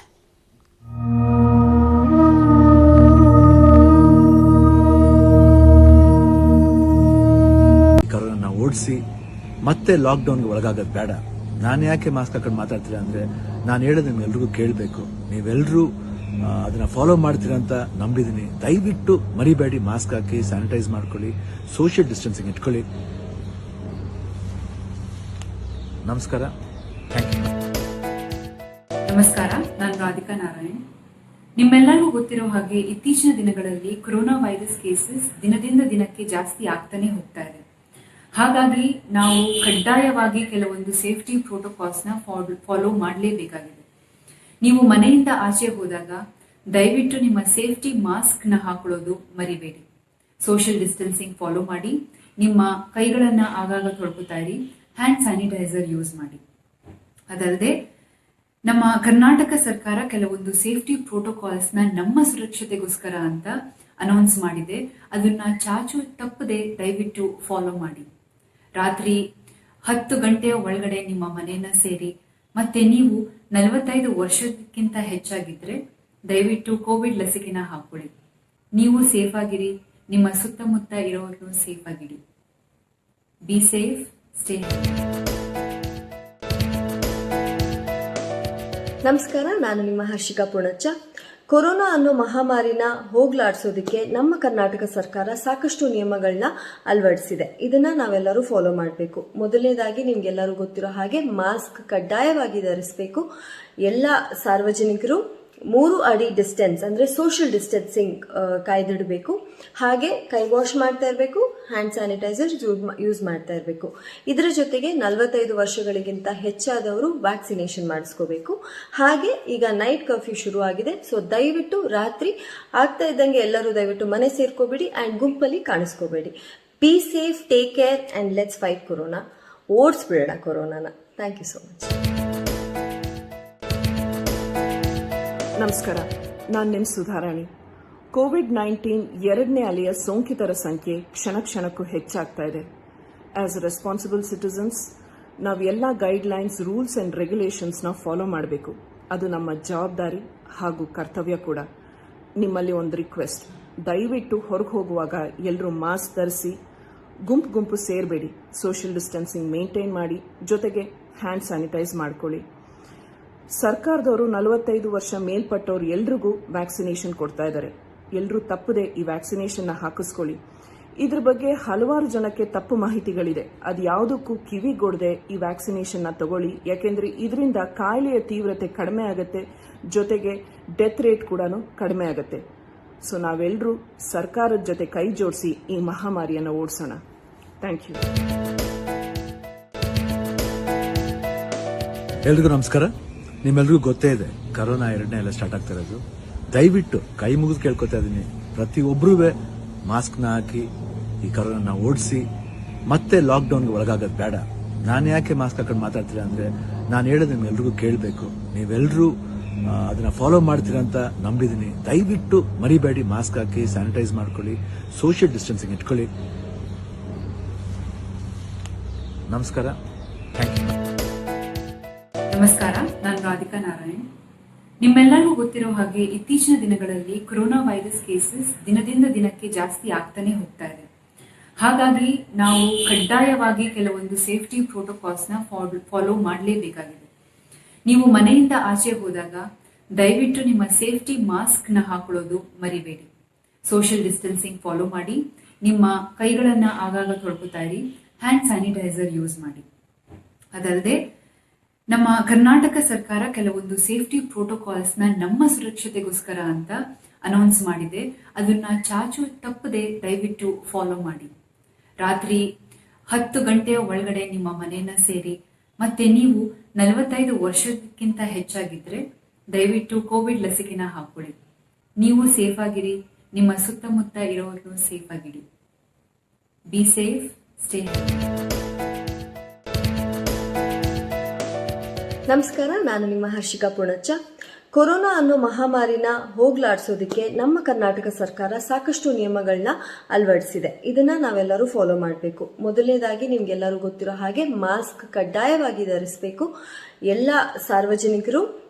ಕರೋನಾ ಓಡಿಸಿ ಮತ್ತೆ ಲಾಕ್ಡೌನ್ಗೆ ಒಳಗಾಗೋದು ಬೇಡ. ನಾನು ಯಾಕೆ ಮಾಸ್ಕ್ ಹಾಕೊಂಡು ಮಾತಾಡ್ತೀರಾ ಅಂದ್ರೆ, ನಾನು ಹೇಳೋದು ನಿಮ್ಗೆಲ್ರಿಗೂ ಕೇಳಬೇಕು. ನೀವೆಲ್ಲರೂ ಅದನ್ನ ಫಾಲೋ ಮಾಡ್ತೀರಾ ಅಂತ ನಂಬಿದ್ದೀನಿ. ದಯವಿಟ್ಟು ಮರಿಬೇಡಿ, ಮಾಸ್ಕ್ ಹಾಕಿ, ಸ್ಯಾನಿಟೈಸ್ ಮಾಡ್ಕೊಳ್ಳಿ, ಸೋಷಿಯಲ್ ಡಿಸ್ಟೆನ್ಸಿಂಗ್ ಇಟ್ಕೊಳ್ಳಿ. ನಮಸ್ಕಾರ. ನಮಸ್ಕಾರ, ನಾನು ರಾಧಿಕಾ ನಾರಾಯಣ್. ನಿಮ್ಮೆಲ್ಲರಿಗೂ ಗೊತ್ತಿರೋ ಹಾಗೆ ಇತ್ತೀಚಿನ ದಿನಗಳಲ್ಲಿ ಕೊರೋನಾ ವೈರಸ್ ಕೇಸಸ್ ದಿನದಿಂದ ದಿನಕ್ಕೆ ಜಾಸ್ತಿ ಆಗ್ತಾನೆ ಹೋಗ್ತಾ ಇದೆ. ಹಾಗಾಗಿ ನಾವು ಕಡ್ಡಾಯವಾಗಿ ಕೆಲವೊಂದು ಸೇಫ್ಟಿ ಪ್ರೋಟೋಕಾಲ್ಸ್ನ ಫಾಲೋ ಮಾಡಲೇಬೇಕಾಗಿದೆ. ನೀವು ಮನೆಯಿಂದ ಆಚೆ ಹೋದಾಗ ದಯವಿಟ್ಟು ನಿಮ್ಮ ಸೇಫ್ಟಿ ಮಾಸ್ಕ್ನ ಹಾಕೊಳ್ಳೋದು ಮರಿಬೇಡಿ. ಸೋಷಿಯಲ್ ಡಿಸ್ಟೆನ್ಸಿಂಗ್ ಫಾಲೋ ಮಾಡಿ, ನಿಮ್ಮ ಕೈಗಳನ್ನು ಆಗಾಗ ತೊಳ್ಕೊತಾ ಇರಿ, ಹ್ಯಾಂಡ್ ಸ್ಯಾನಿಟೈಸರ್ ಯೂಸ್ ಮಾಡಿ. ಅದಲ್ಲದೆ ನಮ್ಮ ಕರ್ನಾಟಕ ಸರ್ಕಾರ ಕೆಲವೊಂದು ಸೇಫ್ಟಿ ಪ್ರೋಟೋಕಾಲ್ಸ್ನ ನಮ್ಮ ಸುರಕ್ಷತೆಗೋಸ್ಕರ ಅಂತ ಅನೌನ್ಸ್ ಮಾಡಿದೆ. ಅದನ್ನ ಚಾಚು ತಪ್ಪದೆ ದಯವಿಟ್ಟು ಫಾಲೋ ಮಾಡಿ. ರಾತ್ರಿ 10 ಗಂಟೆಯ ಒಳಗಡೆ ನಿಮ್ಮ ಮನೆಯನ್ನ ಸೇರಿ, ಮತ್ತೆ ನೀವು 45 ವರ್ಷಕ್ಕಿಂತ ಹೆಚ್ಚಾಗಿದ್ರೆ ದಯವಿಟ್ಟು ಕೋವಿಡ್ ಲಸಿಕೆನ ಹಾಕೊಳ್ಳಿ. ನೀವು ಸೇಫ್ ಆಗಿರಿ, ನಿಮ್ಮ ಸುತ್ತಮುತ್ತ ಇರೋರನ್ನು ಸೇಫ್ ಆಗಿಡಿ. Be safe, stay healthy. ನಮಸ್ಕಾರ, ನಾನು ನಿಮ್ಮ ಹರ್ಷಿಕಾ ಪುಣಚ್ಚ. ಕೊರೋನಾ ಅನ್ನೋ ಮಹಾಮಾರಿನ ಹೋಗ್ಲಾಡ್ಸೋದಕ್ಕೆ ನಮ್ಮ ಕರ್ನಾಟಕ ಸರ್ಕಾರ ಸಾಕಷ್ಟು ನಿಯಮಗಳನ್ನ ಅಳವಡಿಸಿದೆ. ಇದನ್ನ ನಾವೆಲ್ಲರೂ ಫಾಲೋ ಮಾಡಬೇಕು. ಮೊದಲನೇದಾಗಿ ನಿಮ್ಗೆಲ್ಲರೂ ಗೊತ್ತಿರೋ ಹಾಗೆ ಮಾಸ್ಕ್ ಕಡ್ಡಾಯವಾಗಿ ಧರಿಸಬೇಕು. ಎಲ್ಲ ಸಾರ್ವಜನಿಕರು 3 ಅಡಿ ಡಿಸ್ಟೆನ್ಸ್ ಅಂದ್ರೆ ಸೋಷಿಯಲ್ ಡಿಸ್ಟೆನ್ಸಿಂಗ್ ಕಾಯ್ದಿಡಬೇಕು. ಹಾಗೆ ಕೈ ವಾಶ್ ಮಾಡ್ತಾ ಇರಬೇಕು, ಹ್ಯಾಂಡ್ ಸ್ಯಾನಿಟೈಸರ್ ಯೂಸ್ ಮಾಡ್ತಾ ಇರಬೇಕು. ಇದರ ಜೊತೆಗೆ 45 ವರ್ಷಗಳಿಗಿಂತ ಹೆಚ್ಚಾದವರು ವ್ಯಾಕ್ಸಿನೇಷನ್ ಮಾಡಿಸ್ಕೋಬೇಕು. ಹಾಗೆ ಈಗ ನೈಟ್ ಕರ್ಫ್ಯೂ ಶುರು ಆಗಿದೆ. ಸೊ ದಯವಿಟ್ಟು ರಾತ್ರಿ ಆಗ್ತಾ ಇದ್ದಂಗೆ ಎಲ್ಲರೂ ದಯವಿಟ್ಟು ಮನೆ ಸೇರ್ಕೋಬೇಡಿ ಅಂಡ್ ಗುಂಪಲ್ಲಿ ಕಾಣಿಸ್ಕೋಬೇಡಿ. Be safe, take care and let's fight corona. ಓಡಿಸ್ಬಿಡೋಣ ಕೊರೋನಾನ. Thank you so much. ನಮಸ್ಕಾರ, ನಾನು ನಿಮ್ಮ ಸುಧಾರಾಣಿ. ಕೋವಿಡ್-19 ಎರಡನೇ ಅಲೆಯ ಸೋಂಕಿತರ ಸಂಖ್ಯೆ ಕ್ಷಣಕ್ಕೂ ಹೆಚ್ಚಾಗ್ತಾ ಇದೆ. ಆಸ್ ಅ ರೆಸ್ಪಾನ್ಸಿಬಲ್ ಸಿಟಿಸನ್ಸ್ ನಾವು ಎಲ್ಲ ಗೈಡ್ಲೈನ್ಸ್, ರೂಲ್ಸ್ ಅಂಡ್ ರೆಗ್ಯುಲೇಷನ್ಸ್ನ ಫಾಲೋ ಮಾಡಬೇಕು. ಅದು ನಮ್ಮ ಜವಾಬ್ದಾರಿ ಹಾಗೂ ಕರ್ತವ್ಯ ಕೂಡ. ನಿಮ್ಮಲ್ಲಿ ಒಂದು ರಿಕ್ವೆಸ್ಟ್, ದಯವಿಟ್ಟು ಹೊರಗೆ ಹೋಗುವಾಗ ಎಲ್ಲರೂ ಮಾಸ್ಕ್ ಧರಿಸಿ, ಗುಂಪು ಸೇರಬೇಡಿ, ಸೋಷಿಯಲ್ ಡಿಸ್ಟೆನ್ಸಿಂಗ್ ಮೇಂಟೈನ್ ಮಾಡಿ, ಜೊತೆಗೆ ಹ್ಯಾಂಡ್ ಸ್ಯಾನಿಟೈಸ್ ಮಾಡ್ಕೊಳ್ಳಿ. ಸರ್ಕಾರದವರು 45 ವರ್ಷ ಮೇಲ್ಪಟ್ಟವ್ರು ಎಲ್ರಿಗೂ ವ್ಯಾಕ್ಸಿನೇಷನ್ ಕೊಡ್ತಾ ಇದ್ದಾರೆ. ಎಲ್ಲರೂ ತಪ್ಪದೆ ಈ ವ್ಯಾಕ್ಸಿನೇಷನ್ ಹಾಕಿಸ್ಕೊಳ್ಳಿ. ಇದ್ರ ಬಗ್ಗೆ ಹಲವಾರು ಜನಕ್ಕೆ ತಪ್ಪು ಮಾಹಿತಿಗಳಿದೆ. ಅದು ಯಾವುದಕ್ಕೂ ಕಿವಿಗೊಡದೆ ಈ ವ್ಯಾಕ್ಸಿನೇಷನ್ ತಗೊಳ್ಳಿ. ಯಾಕೆಂದ್ರೆ ಇದರಿಂದ ಕಾಯಿಲೆಯ ತೀವ್ರತೆ ಕಡಿಮೆ ಆಗುತ್ತೆ, ಜೊತೆಗೆ ಡೆತ್ ರೇಟ್ ಕೂಡ ಕಡಿಮೆ ಆಗುತ್ತೆ. ಸೊ ನಾವೆಲ್ಲರೂ ಸರ್ಕಾರದ ಜೊತೆ ಕೈ ಜೋಡಿಸಿ ಈ ಮಹಾಮಾರಿಯನ್ನು ಓಡಿಸೋಣ. Thank you. ಎಲ್ರಿಗೂ ನಮಸ್ಕಾರ. ನಿಮ್ಮೆಲ್ರಿಗೂ ಗೊತ್ತೇ ಇದೆ, ಕರೋನಾ ಎರಡನೇ ಅಲೆ ಸ್ಟಾರ್ಟ್ ಆಗ್ತಾ ಇರೋದು. ದಯವಿಟ್ಟು ಕೈ ಮುಗಿದು ಕೇಳ್ಕೊತಾ ಇದ್ದೀನಿ, ಪ್ರತಿಯೊಬ್ಬರೂ ಮಾಸ್ಕ್ನ ಹಾಕಿ ಈ ಕರೋನಾ ಓಡಿಸಿ. ಮತ್ತೆ ಲಾಕ್ಡೌನ್ಗೆ ಒಳಗಾಗೋದು ಬೇಡ. ನಾನು ಯಾಕೆ ಮಾಸ್ಕ್ ಹಾಕೊಂಡು ಮಾತಾಡ್ತೀರಾ ಅಂದ್ರೆ, ನಾನು ಹೇಳೋದು ನಿಮ್ಗೆಲ್ರಿಗೂ ಕೇಳಬೇಕು. ನೀವೆಲ್ಲರೂ ಅದನ್ನ ಫಾಲೋ ಮಾಡ್ತೀರಾ ಅಂತ ನಂಬಿದ್ದೀನಿ. ದಯವಿಟ್ಟು ಮರಿಬೇಡಿ, ಮಾಸ್ಕ್ ಹಾಕಿ, ಸ್ಯಾನಿಟೈಸ್ ಮಾಡ್ಕೊಳ್ಳಿ, ಸೋಷಿಯಲ್ ಡಿಸ್ಟೆನ್ಸಿಂಗ್ ಇಟ್ಕೊಳ್ಳಿ. ನಮಸ್ಕಾರ, ಥ್ಯಾಂಕ್ ಯು. ನಮಸ್ಕಾರ, ನಾನು ರಾಧಿಕಾ ನಾರಾಯಣ್. ನಿಮ್ಮೆಲ್ಲರಿಗೂ ಗೊತ್ತಿರೋ ಹಾಗೆ ಇತ್ತೀಚಿನ ದಿನಗಳಲ್ಲಿ ಕೊರೋನಾ ವೈರಸ್ ಕೇಸಸ್ ದಿನದಿಂದ ದಿನಕ್ಕೆ ಜಾಸ್ತಿ ಆಗ್ತಾನೆ ಹೋಗ್ತಾ ಇದೆ. ಹಾಗಾಗಿ ನಾವು ಕಡ್ಡಾಯವಾಗಿ ಕೆಲವೊಂದು ಸೇಫ್ಟಿ ಪ್ರೋಟೋಕಾಲ್ಸ್ನ ಫಾಲೋ ಮಾಡಲೇಬೇಕಾಗಿದೆ. ನೀವು ಮನೆಯಿಂದ ಆಚೆ ಹೋದಾಗ ದಯವಿಟ್ಟು ನಿಮ್ಮ ಸೇಫ್ಟಿ ಮಾಸ್ಕ್ನ ಹಾಕೊಳ್ಳೋದು ಮರಿಬೇಡಿ. ಸೋಷಿಯಲ್ ಡಿಸ್ಟೆನ್ಸಿಂಗ್ ಫಾಲೋ ಮಾಡಿ, ನಿಮ್ಮ ಕೈಗಳನ್ನು ಆಗಾಗ ತೊಳ್ಕೊತಾ ಇರಿ, ಹ್ಯಾಂಡ್ ಸ್ಯಾನಿಟೈಸರ್ ಯೂಸ್ ಮಾಡಿ. ಅದಲ್ಲದೆ ನಮ್ಮ ಕರ್ನಾಟಕ ಸರ್ಕಾರ ಕೆಲವೊಂದು ಸೇಫ್ಟಿ ಪ್ರೋಟೋಕಾಲ್ಸ್ನ ನಮ್ಮ ಸುರಕ್ಷತೆಗೋಸ್ಕರ ಅಂತ ಅನೌನ್ಸ್ ಮಾಡಿದೆ. ಅದನ್ನ ಚಾಚು ತಪ್ಪದೆ ದಯವಿಟ್ಟು ಫಾಲೋ ಮಾಡಿ. ರಾತ್ರಿ 10 ಗಂಟೆಯ ಒಳಗಡೆ ನಿಮ್ಮ ಮನೆಯನ್ನ ಸೇರಿ, ಮತ್ತೆ ನೀವು 45 ವರ್ಷಕ್ಕಿಂತ ಹೆಚ್ಚಾಗಿದ್ರೆ ದಯವಿಟ್ಟು ಕೋವಿಡ್ ಲಸಿಕೆನ ಹಾಕೊಳ್ಳಿ. ನೀವು ಸೇಫ್ ಆಗಿರಿ, ನಿಮ್ಮ ಸುತ್ತಮುತ್ತ ಇರೋರನ್ನು ಸೇಫ್ ಆಗಿಡಿ. Be safe, stay healthy. ನಮಸ್ಕಾರ, ನಾನು ನಿಮ್ಮ ಹರ್ಷಿಕಾ ಪುಣಚ್ಚ. ಕೊರೋನಾ ಅನ್ನೋ ಮಹಾಮಾರಿನ ಹೋಗ್ಲಾಡ್ಸೋದಕ್ಕೆ ನಮ್ಮ ಕರ್ನಾಟಕ ಸರ್ಕಾರ ಸಾಕಷ್ಟು ನಿಯಮಗಳನ್ನ ಅಳವಡಿಸಿದೆ. ಇದನ್ನ ನಾವೆಲ್ಲರೂ ಫಾಲೋ ಮಾಡಬೇಕು. ಮೊದಲನೇದಾಗಿ ನಿಮ್ಗೆಲ್ಲರೂ ಗೊತ್ತಿರೋ ಹಾಗೆ ಮಾಸ್ಕ್ ಕಡ್ಡಾಯವಾಗಿ ಧರಿಸಬೇಕು. ಎಲ್ಲ ಸಾರ್ವಜನಿಕರು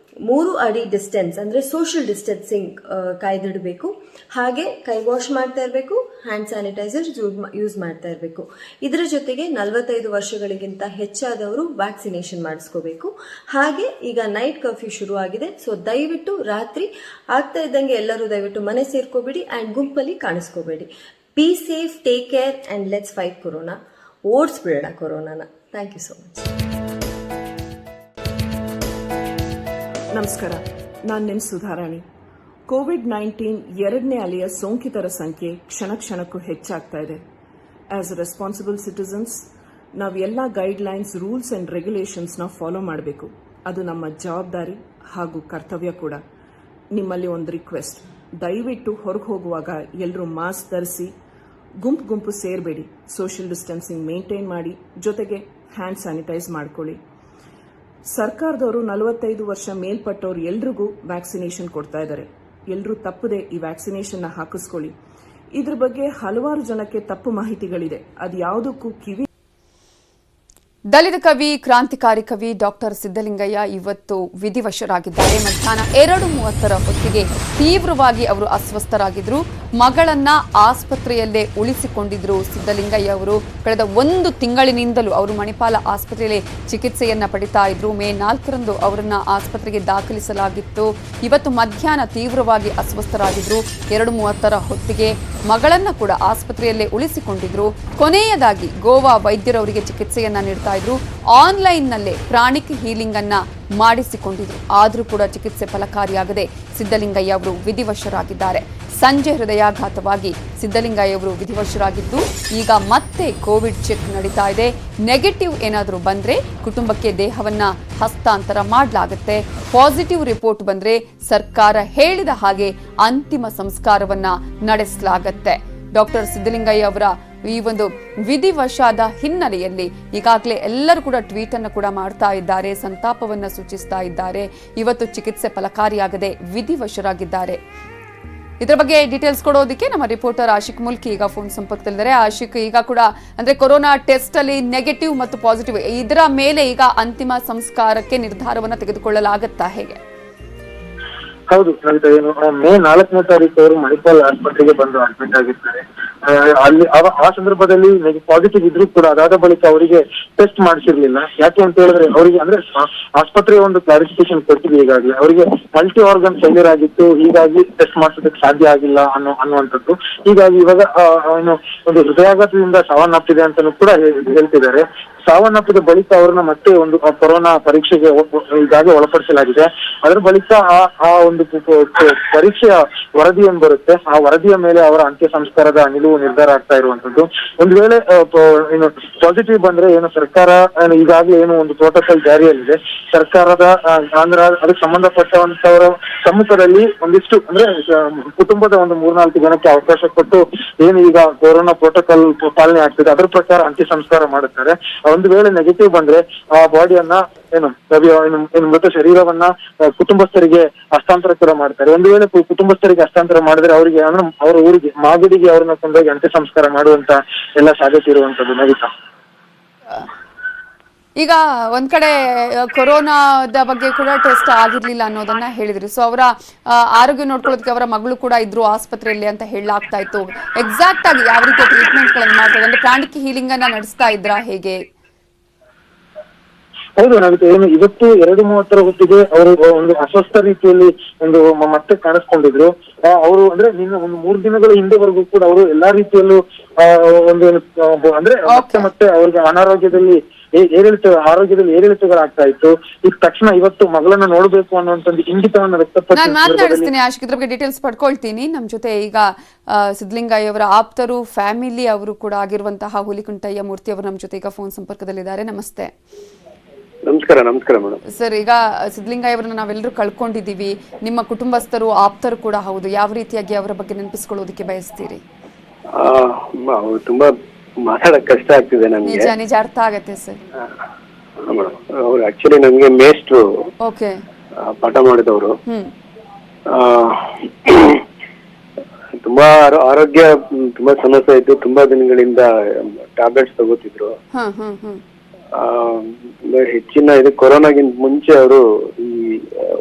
3 ಅಡಿ ಡಿಸ್ಟೆನ್ಸ್ ಅಂದ್ರೆ ಸೋಷಿಯಲ್ ಡಿಸ್ಟೆನ್ಸಿಂಗ್ ಕಾಯ್ದಿಡಬೇಕು. ಹಾಗೆ ಕೈ ವಾಶ್ ಮಾಡ್ತಾ ಇರಬೇಕು, ಹ್ಯಾಂಡ್ ಸ್ಯಾನಿಟೈಸರ್ ಯೂಸ್ ಮಾಡ್ತಾ ಇರಬೇಕು. ಇದರ ಜೊತೆಗೆ 45 ವರ್ಷಗಳಿಗಿಂತ ಹೆಚ್ಚಾದವರು ವ್ಯಾಕ್ಸಿನೇಷನ್ ಮಾಡಿಸ್ಕೋಬೇಕು. ಹಾಗೆ ಈಗ ನೈಟ್ ಕರ್ಫ್ಯೂ ಶುರು ಆಗಿದೆ. ಸೊ ದಯವಿಟ್ಟು ರಾತ್ರಿ ಆಗ್ತಾ ಇದ್ದಂಗೆ ಎಲ್ಲರೂ ದಯವಿಟ್ಟು ಮನೆ ಸೇರ್ಕೋಬೇಡಿ ಅಂಡ್ ಗುಂಪಲ್ಲಿ ಕಾಣಿಸ್ಕೋಬೇಡಿ. Be safe, take care and let's fight corona. ಓಡಿಸ್ಬಿಡೋಣ ಕೊರೋನಾನ. Thank you so much. ನಮಸ್ಕಾರ, ನಾನು ನಿಮ್ಮ ಸುಧಾರಾಣಿ. ಕೋವಿಡ್-19 ಎರಡನೇ ಅಲೆಯ ಸೋಂಕಿತರ ಸಂಖ್ಯೆ ಕ್ಷಣಕ್ಕೂ ಹೆಚ್ಚಾಗ್ತಾ ಇದೆ. ಆಸ್ ಅ ರೆಸ್ಪಾನ್ಸಿಬಲ್ ಸಿಟಿಸನ್ಸ್ ನಾವು ಎಲ್ಲ ಗೈಡ್ಲೈನ್ಸ್, ರೂಲ್ಸ್ ಅಂಡ್ ರೆಗ್ಯುಲೇಷನ್ಸ್ನ ಫಾಲೋ ಮಾಡಬೇಕು. ಅದು ನಮ್ಮ ಜವಾಬ್ದಾರಿ ಹಾಗೂ ಕರ್ತವ್ಯ ಕೂಡ. ನಿಮ್ಮಲ್ಲಿ ಒಂದು ರಿಕ್ವೆಸ್ಟ್, ದಯವಿಟ್ಟು ಹೊರಗೆ ಹೋಗುವಾಗ ಎಲ್ಲರೂ ಮಾಸ್ಕ್ ಧರಿಸಿ, ಗುಂಪು ಸೇರಬೇಡಿ, ಸೋಷಿಯಲ್ ಡಿಸ್ಟೆನ್ಸಿಂಗ್ ಮೇಂಟೈನ್ ಮಾಡಿ, ಜೊತೆಗೆ ಹ್ಯಾಂಡ್ ಸ್ಯಾನಿಟೈಸ್ ಮಾಡ್ಕೊಳ್ಳಿ. ಸರ್ಕಾರದವರು 45 ವರ್ಷ ಮೇಲ್ಪಟ್ಟವ್ರು ಎಲ್ರಿಗೂ ವ್ಯಾಕ್ಸಿನೇಷನ್ ಕೊಡ್ತಾ ಇದ್ದಾರೆ. ಎಲ್ಲರೂ ತಪ್ಪದೆ ಈ ವ್ಯಾಕ್ಸಿನೇಷನ್ ಹಾಕಿಸ್ಕೊಳ್ಳಿ. ಇದ್ರ ಬಗ್ಗೆ ಹಲವಾರು ಜನಕ್ಕೆ ತಪ್ಪು ಮಾಹಿತಿಗಳಿದೆ. ಅದು ಯಾವುದಕ್ಕೂ ಕಿವಿ. ದಲಿತ ಕವಿ, ಕ್ರಾಂತಿಕಾರಿ ಕವಿ ಡಾಕ್ಟರ್ ಸಿದ್ದಲಿಂಗಯ್ಯ ಇವತ್ತು ವಿಧಿವಶರಾಗಿದ್ದಾರೆ. ಮಧ್ಯಾಹ್ನ 2:30 ಹೊತ್ತಿಗೆ ತೀವ್ರವಾಗಿ ಅವರು ಅಸ್ವಸ್ಥರಾಗಿದ್ದರು. ಮಗಳನ್ನ ಆಸ್ಪತ್ರೆಯಲ್ಲೇ ಉಳಿಸಿಕೊಂಡಿದ್ರು ಸಿದ್ದಲಿಂಗಯ್ಯ ಅವರು. ಕಳೆದ 1 ತಿಂಗಳಿನಿಂದಲೂ ಅವರು ಮಣಿಪಾಲ ಆಸ್ಪತ್ರೆಯಲ್ಲಿ ಚಿಕಿತ್ಸೆಯನ್ನ ಪಡಿತಾ ಇದ್ರು. ಮೇ 4ರಂದು ಅವರನ್ನ ಆಸ್ಪತ್ರೆಗೆ ದಾಖಲಿಸಲಾಗಿತ್ತು. ಇವತ್ತು ಮಧ್ಯಾಹ್ನ ತೀವ್ರವಾಗಿ ಅಸ್ವಸ್ಥರಾಗಿದ್ರು. 2:30 ಹೊತ್ತಿಗೆ ಮಗಳನ್ನ ಕೂಡ ಆಸ್ಪತ್ರೆಯಲ್ಲೇ ಉಳಿಸಿಕೊಂಡಿದ್ರು. ಕೊನೆಯದಾಗಿ ಗೋವಾ ವೈದ್ಯರವರಿಗೆ ಚಿಕಿತ್ಸೆಯನ್ನ ನೀಡ್ತಾ ಇದ್ರು. ಆನ್ಲೈನ್ನಲ್ಲೇ ಪ್ರಾಣಿಕ್ ಹೀಲಿಂಗ್ ಅನ್ನ ಮಾಡಿಸಿಕೊಂಡಿದ್ರು. ಆದರೂ ಕೂಡ ಚಿಕಿತ್ಸೆ ಫಲಕಾರಿಯಾಗದೆ ಸಿದ್ದಲಿಂಗಯ್ಯ ಅವರು ವಿಧಿವಶರಾಗಿದ್ದಾರೆ. ಸಂಜೆ ಹೃದಯಾಘಾತವಾಗಿ ಸಿದ್ದಲಿಂಗಯ್ಯ ಅವರು ವಿಧಿವಶರಾಗಿದ್ದು ಈಗ ಮತ್ತೆ ಕೋವಿಡ್ ಚೆಕ್ ನಡೀತಾ ಇದೆ. ನೆಗೆಟಿವ್ ಏನಾದರೂ ಬಂದ್ರೆ ಕುಟುಂಬಕ್ಕೆ ದೇಹವನ್ನ ಹಸ್ತಾಂತರ ಮಾಡಲಾಗುತ್ತೆ. ಪಾಸಿಟಿವ್ ರಿಪೋರ್ಟ್ ಬಂದ್ರೆ ಸರ್ಕಾರ ಹೇಳಿದ ಹಾಗೆ ಅಂತಿಮ ಸಂಸ್ಕಾರವನ್ನ ನಡೆಸಲಾಗುತ್ತೆ. ಡಾಕ್ಟರ್ ಸಿದ್ದಲಿಂಗಯ್ಯ ಅವರ ಈ ಒಂದು ವಿಧಿವಶಾದ ಹಿನ್ನೆಲೆಯಲ್ಲಿ ಈಗಾಗಲೇ ಎಲ್ಲರೂ ಕೂಡ ಟ್ವೀಟ್ ಅನ್ನು ಕೂಡ ಮಾಡ್ತಾ ಇದ್ದಾರೆ, ಸಂತಾಪವನ್ನ ಸೂಚಿಸ್ತಾ ಇದ್ದಾರೆ. ಇವತ್ತು ಚಿಕಿತ್ಸೆ ಫಲಕಾರಿಯಾಗದೆ ವಿಧಿವಶರಾಗಿದ್ದಾರೆ. ಇದರ ಬಗ್ಗೆ ಡೀಟೇಲ್ಸ್ ಕೊಡೋದಕ್ಕೆ ನಮ್ಮ ರಿಪೋರ್ಟರ್ ಆಶಿಕ್ ಮುಲ್ಕಿ ಈಗ ಫೋನ್ ಸಂಪರ್ಕದಲ್ಲಿದ್ದಾರೆ. ಆಶಿಕ್, ಈಗ ಕೂಡ ಅಂದ್ರೆ ಕೊರೋನಾ ಟೆಸ್ಟ್ ಅಲ್ಲಿ ನೆಗೆಟಿವ್ ಮತ್ತು ಪಾಸಿಟಿವ್ ಇದರ ಮೇಲೆ ಈಗ ಅಂತಿಮ ಸಂಸ್ಕಾರಕ್ಕೆ ನಿರ್ಧಾರವನ್ನ ತೆಗೆದುಕೊಳ್ಳಲಾಗುತ್ತಾ, ಹೇಗೆ? ಹೌದು, ಏನು ಮೇ 4ನೇ ತಾರೀಕು ಅವರು ಮಣಿಪಾಲ್ ಆಸ್ಪತ್ರೆಗೆ ಬಂದು ಅಡ್ಮಿಟ್ ಆಗಿರ್ತಾರೆ. ಅಲ್ಲಿ ಆ ಸಂದರ್ಭದಲ್ಲಿ ಪಾಸಿಟಿವ್ ಇದ್ರೂ ಕೂಡ ಅದಾದ ಬಳಿಕ ಅವರಿಗೆ ಟೆಸ್ಟ್ ಮಾಡಿಸಿರ್ಲಿಲ್ಲ. ಯಾಕೆ ಅಂತ ಹೇಳಿದ್ರೆ ಅವರಿಗೆ ಅಂದ್ರೆ ಆಸ್ಪತ್ರೆ ಒಂದು ಕ್ಲಾರಿಫಿಕೇಶನ್ ಕೊಟ್ಟಿದೆ ಈಗಾಗಲೇ. ಅವರಿಗೆ ಮಲ್ಟಿ ಆರ್ಗನ್ ಫೇಲ್ಯೂರ್ ಆಗಿತ್ತು, ಹೀಗಾಗಿ ಟೆಸ್ಟ್ ಮಾಡಿಸೋದಕ್ಕೆ ಸಾಧ್ಯ ಆಗಿಲ್ಲ ಅನ್ನುವಂಥದ್ದು. ಹೀಗಾಗಿ ಇವಾಗ ಏನು ಒಂದು ಹೃದಯಾಘಾತದಿಂದ ಸಾವನ್ನಪ್ಪಿದೆ ಅಂತಾನೂ ಕೂಡ ಹೇಳ್ತಿದ್ದಾರೆ. ಸಾವನ್ನಪ್ಪಿದ ಬಳಿಕ ಅವ್ರನ್ನ ಮತ್ತೆ ಒಂದು ಕೊರೋನಾ ಪರೀಕ್ಷೆಗೆ ಈಗಾಗಲೇ ಒಳಪಡಿಸಲಾಗಿದೆ. ಅದರ ಬಳಿಕ ಆ ಒಂದು ಪರೀಕ್ಷೆಯ ವರದಿ ಏನ್ ಬರುತ್ತೆ, ಆ ವರದಿಯ ಮೇಲೆ ಅವರ ಅಂತ್ಯ ಸಂಸ್ಕಾರದ ನಿಲುವು ನಿರ್ಧಾರ ಆಗ್ತಾ ಇರುವಂತದ್ದು. ಒಂದು ವೇಳೆ ಏನು ಪಾಸಿಟಿವ್ ಬಂದ್ರೆ ಏನು ಸರ್ಕಾರ ಈಗಾಗಲೇ ಏನು ಒಂದು ಪ್ರೋಟೋಕಾಲ್ ಜಾರಿಯಲ್ಲಿದೆ. ಸರ್ಕಾರದ ಅಂದ್ರೆ ಅದಕ್ಕೆ ಸಂಬಂಧಪಟ್ಟಂತವರ ಸಮ್ಮುಖದಲ್ಲಿ ಒಂದಿಷ್ಟು ಅಂದ್ರೆ ಕುಟುಂಬದ ಒಂದು 3-4 ಜನಕ್ಕೆ ಅವಕಾಶ ಕೊಟ್ಟು ಏನು ಈಗ ಕೊರೋನಾ ಪ್ರೋಟೋಕಾಲ್ ಪಾಲನೆ ಆಗ್ತದೆ ಅದರ ಪ್ರಕಾರ ಅಂತ್ಯ ಸಂಸ್ಕಾರ ಮಾಡುತ್ತಾರೆ. ಒಂದು ವೇಳೆ ನೆಗೆಟಿವ್ ಬಂದ್ರೆ ಆ ಬಾಡಿಯನ್ನ ಏನು ಮೃತ ಶರೀರವನ್ನ ಕುಟುಂಬಸ್ಥರಿಗೆ ಹಸ್ತಾಂತರ ಕೂಡ ಮಾಡ್ತಾರೆ. ಒಂದು ವೇಳೆ ಕುಟುಂಬಸ್ಥರಿಗೆ ಹಸ್ತಾಂತರ ಮಾಡಿದ್ರೆ ಅವರಿಗೆ ಅಂದ್ರೆ ಅವರ ಊರಿಗೆ ಮಾಗಡಿಗೆ ಅವ್ರನ್ನ ಕೊಂಡೋಗಿ ಅಂತ್ಯ ಸಂಸ್ಕಾರ ಮಾಡುವಂತ ಎಲ್ಲ ಸಾಧ್ಯತೆ ಇರುವಂತದ್ದು. ನವಿತಾ, ಈಗ ಒಂದ್ ಕಡೆ ಕೊರೋನಾದ ಬಗ್ಗೆ ಕೂಡ ಟೆಸ್ಟ್ ಆಗಿರ್ಲಿಲ್ಲ ಅನ್ನೋದನ್ನ ಹೇಳಿದ್ರಿ. ಸೊ ಅವರ ಆರೋಗ್ಯ ನೋಡ್ಕೊಳ್ಳೋದಕ್ಕೆ ಅವರ ಮಗಳು ಕೂಡ ಇದ್ರು ಆಸ್ಪತ್ರೆಯಲ್ಲಿ ಅಂತ ಹೇಳಲಾಗ್ತಾ ಇತ್ತು. ಎಕ್ಸಾಕ್ಟ್ ಆಗಿ ಯಾವ ರೀತಿಯ ಟ್ರೀಟ್ಮೆಂಟ್ ಗಳನ್ನ ಮಾಡ್ತಾರೆ ಅಂದ್ರೆ ಪ್ರಾಣಿಕ್ ಹೀಲಿಂಗ್ ಅನ್ನ ನಡೆಸ್ತಾ ಇದ್ರಾ, ಹೇಗೆ? ಹೌದು, ನಮಗೆ ಏನು ಇವತ್ತು 2:30 ಹೊತ್ತಿಗೆ ಅವರು ಒಂದು ಅಸ್ವಸ್ಥ ರೀತಿಯಲ್ಲಿ ಒಂದು ಮತ್ತೆ ಕಾಣಿಸ್ಕೊಂಡಿದ್ರು. ಅವರು ಅಂದ್ರೆ ಒಂದು 3 ದಿನಗಳ ಹಿಂದೆವರೆಗೂ ಕೂಡ ಅವರು ಎಲ್ಲಾ ರೀತಿಯಲ್ಲೂ ಒಂದು ಅಂದ್ರೆ ಮತ್ತೆ ಅವ್ರಿಗೆ ಆರೋಗ್ಯದಲ್ಲಿ ಏರಿಳಿತಗಳಾಗ್ತಾ ಇತ್ತು. ಈಗ ತಕ್ಷಣ ಇವತ್ತು ಮಗಳನ್ನ ನೋಡ್ಬೇಕು ಅನ್ನುವಂತ ಇಂಗಿತವನ್ನ ವ್ಯಕ್ತಪಡಿಸಿ ನಾನು ಮಾತನಾಡಿಸ್ತೀನಿ ಆಶಿಕ್, ಇದ್ರ ಬಗ್ಗೆ ಡೀಟೇಲ್ಸ್ ಪಡ್ಕೊಳ್ತೀನಿ. ನಮ್ ಜೊತೆ ಈಗ ಸಿದ್ದಲಿಂಗಯ್ಯ ಅವರ ಆಪ್ತರು, ಫ್ಯಾಮಿಲಿ ಅವರು ಕೂಡ ಆಗಿರುವಂತಹ ಹುಲಿಕುಂಟಯ್ಯ ಮೂರ್ತಿ ಅವರು ನಮ್ಮ ಜೊತೆ ಈಗ ಫೋನ್ ಸಂಪರ್ಕದಲ್ಲಿದ್ದಾರೆ. ನಮಸ್ತೆ. ನಮಸ್ಕಾರ. ನಮಸ್ಕಾರ ಮೇಡಮ್. ಸರ್, ಈಗ ಸಿದ್ದಲಿಂಗಯ್ಯ ಅವರನ್ನ ನಾವೆಲ್ಲರೂ ಕಳ್ಕೊಂಡಿದ್ದೀವಿ, ನಿಮ್ಮ ಕುಟುಂಬಸ್ಥರು ಆಪ್ತರು ಕೂಡ ಹೌದು. ಯಾವ ರೀತಿಯಾಗಿ ಅವರ ಬಗ್ಗೆ ನೆನಪಿಸ್ಕೊಳ್ಳೋದಕ್ಕೆ ಬಯಸ್ತೀರಿ? ತುಂಬಾ ಮಾತಾಡಕ್ ಕಷ್ಟ ಆಗ್ತಿದೆ ನಮ್ಗೆ. ನಿಜ ಅರ್ಥ ಆಗತ್ತೆ ಸರ್. ಅವ್ರು ಆಕ್ಚುಲಿ ನಮ್ಗೆ ಮೇಷ್ಟ್ರು, ಓಕೆ, ಪಾಠ ಮಾಡಿದವರು. ತುಂಬಾ ಆರೋಗ್ಯ ತುಂಬಾ ಸಮಸ್ಯೆ ಇತ್ತು. ತುಂಬಾ ದಿನಗಳಿಂದ ಟ್ಯಾಬ್ಲೆಟ್ಸ್ ತಗೋತಿದ್ರು. ಹೆಚ್ಚಿನ ಇದು ಕೊರೋನಾಗಿಂತ ಮುಂಚೆ ಅವರು ಈ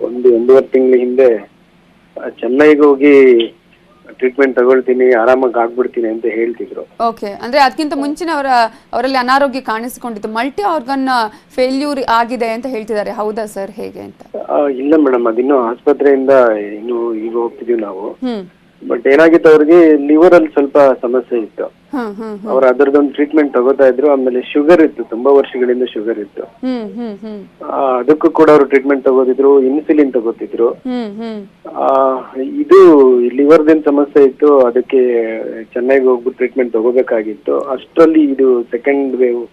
1-1.5 ತಿಂಗಳ ಹಿಂದೆ ಚೆನ್ನೈಗೆ ಹೋಗಿ ಟ್ರೀಟ್ಮೆಂಟ್ ತಗೊಳ್ತೀನಿ, ಆರಾಮಾಗಿ ಆಗ್ಬಿಡ್ತೀನಿ ಅಂತ ಹೇಳ್ತಿದ್ರು. ಓಕೆ, ಅಂದ್ರೆ ಅದಕ್ಕಿಂತ ಮುಂಚಿನ ಅವರಲ್ಲಿ ಅನಾರೋಗ್ಯ ಕಾಣಿಸಿಕೊಂಡಿತ್ತು, ಮಲ್ಟಿ ಆರ್ಗನ್ ಫೇಲ್ಯೂರ್ ಆಗಿದೆ ಅಂತ ಹೇಳ್ತಿದ್ದಾರೆ. ಹೌದಾ ಸರ್, ಹೇಗೆ ಅಂತ? ಇಲ್ಲ ಮೇಡಮ್, ಅದಿನ್ನೂ ಆಸ್ಪತ್ರೆಯಿಂದ ಇನ್ನು ಈಗ ಹೋಗ್ತಿದೀವಿ ನಾವು. ಬಟ್ ಏನಾಗಿತ್ತು, ಅವ್ರಿಗೆ ಲಿವರ್ ಅಲ್ಲಿ ಸ್ವಲ್ಪ ಸಮಸ್ಯೆ ಇತ್ತು. ಅವ್ರು ಅದರದೊಂದು ಟ್ರೀಟ್ಮೆಂಟ್ ತಗೋತಾ ಇದ್ರು. ಆಮೇಲೆ ಶುಗರ್ ಇತ್ತು, ತುಂಬಾ ವರ್ಷಗಳಿಂದ ಶುಗರ್ ಇತ್ತು. ಅದಕ್ಕೂ ಕೂಡ ಅವ್ರು ಟ್ರೀಟ್ಮೆಂಟ್ ತಗೋತಿದ್ರು, ಇನ್ಸುಲಿನ್ ತಗೋತಿದ್ರು. ಇದು ಲಿವರ್ದೇನ್ ಸಮಸ್ಯೆ ಇತ್ತು, ಅದಕ್ಕೆ ಚೆನ್ನೈಗೆ ಹೋಗ್ಬಿಟ್ಟು ಟ್ರೀಟ್ಮೆಂಟ್ ತಗೋಬೇಕಾಗಿತ್ತು. ಅಷ್ಟರಲ್ಲಿ ಇದು ಸೆಕೆಂಡ್ ವೇವ್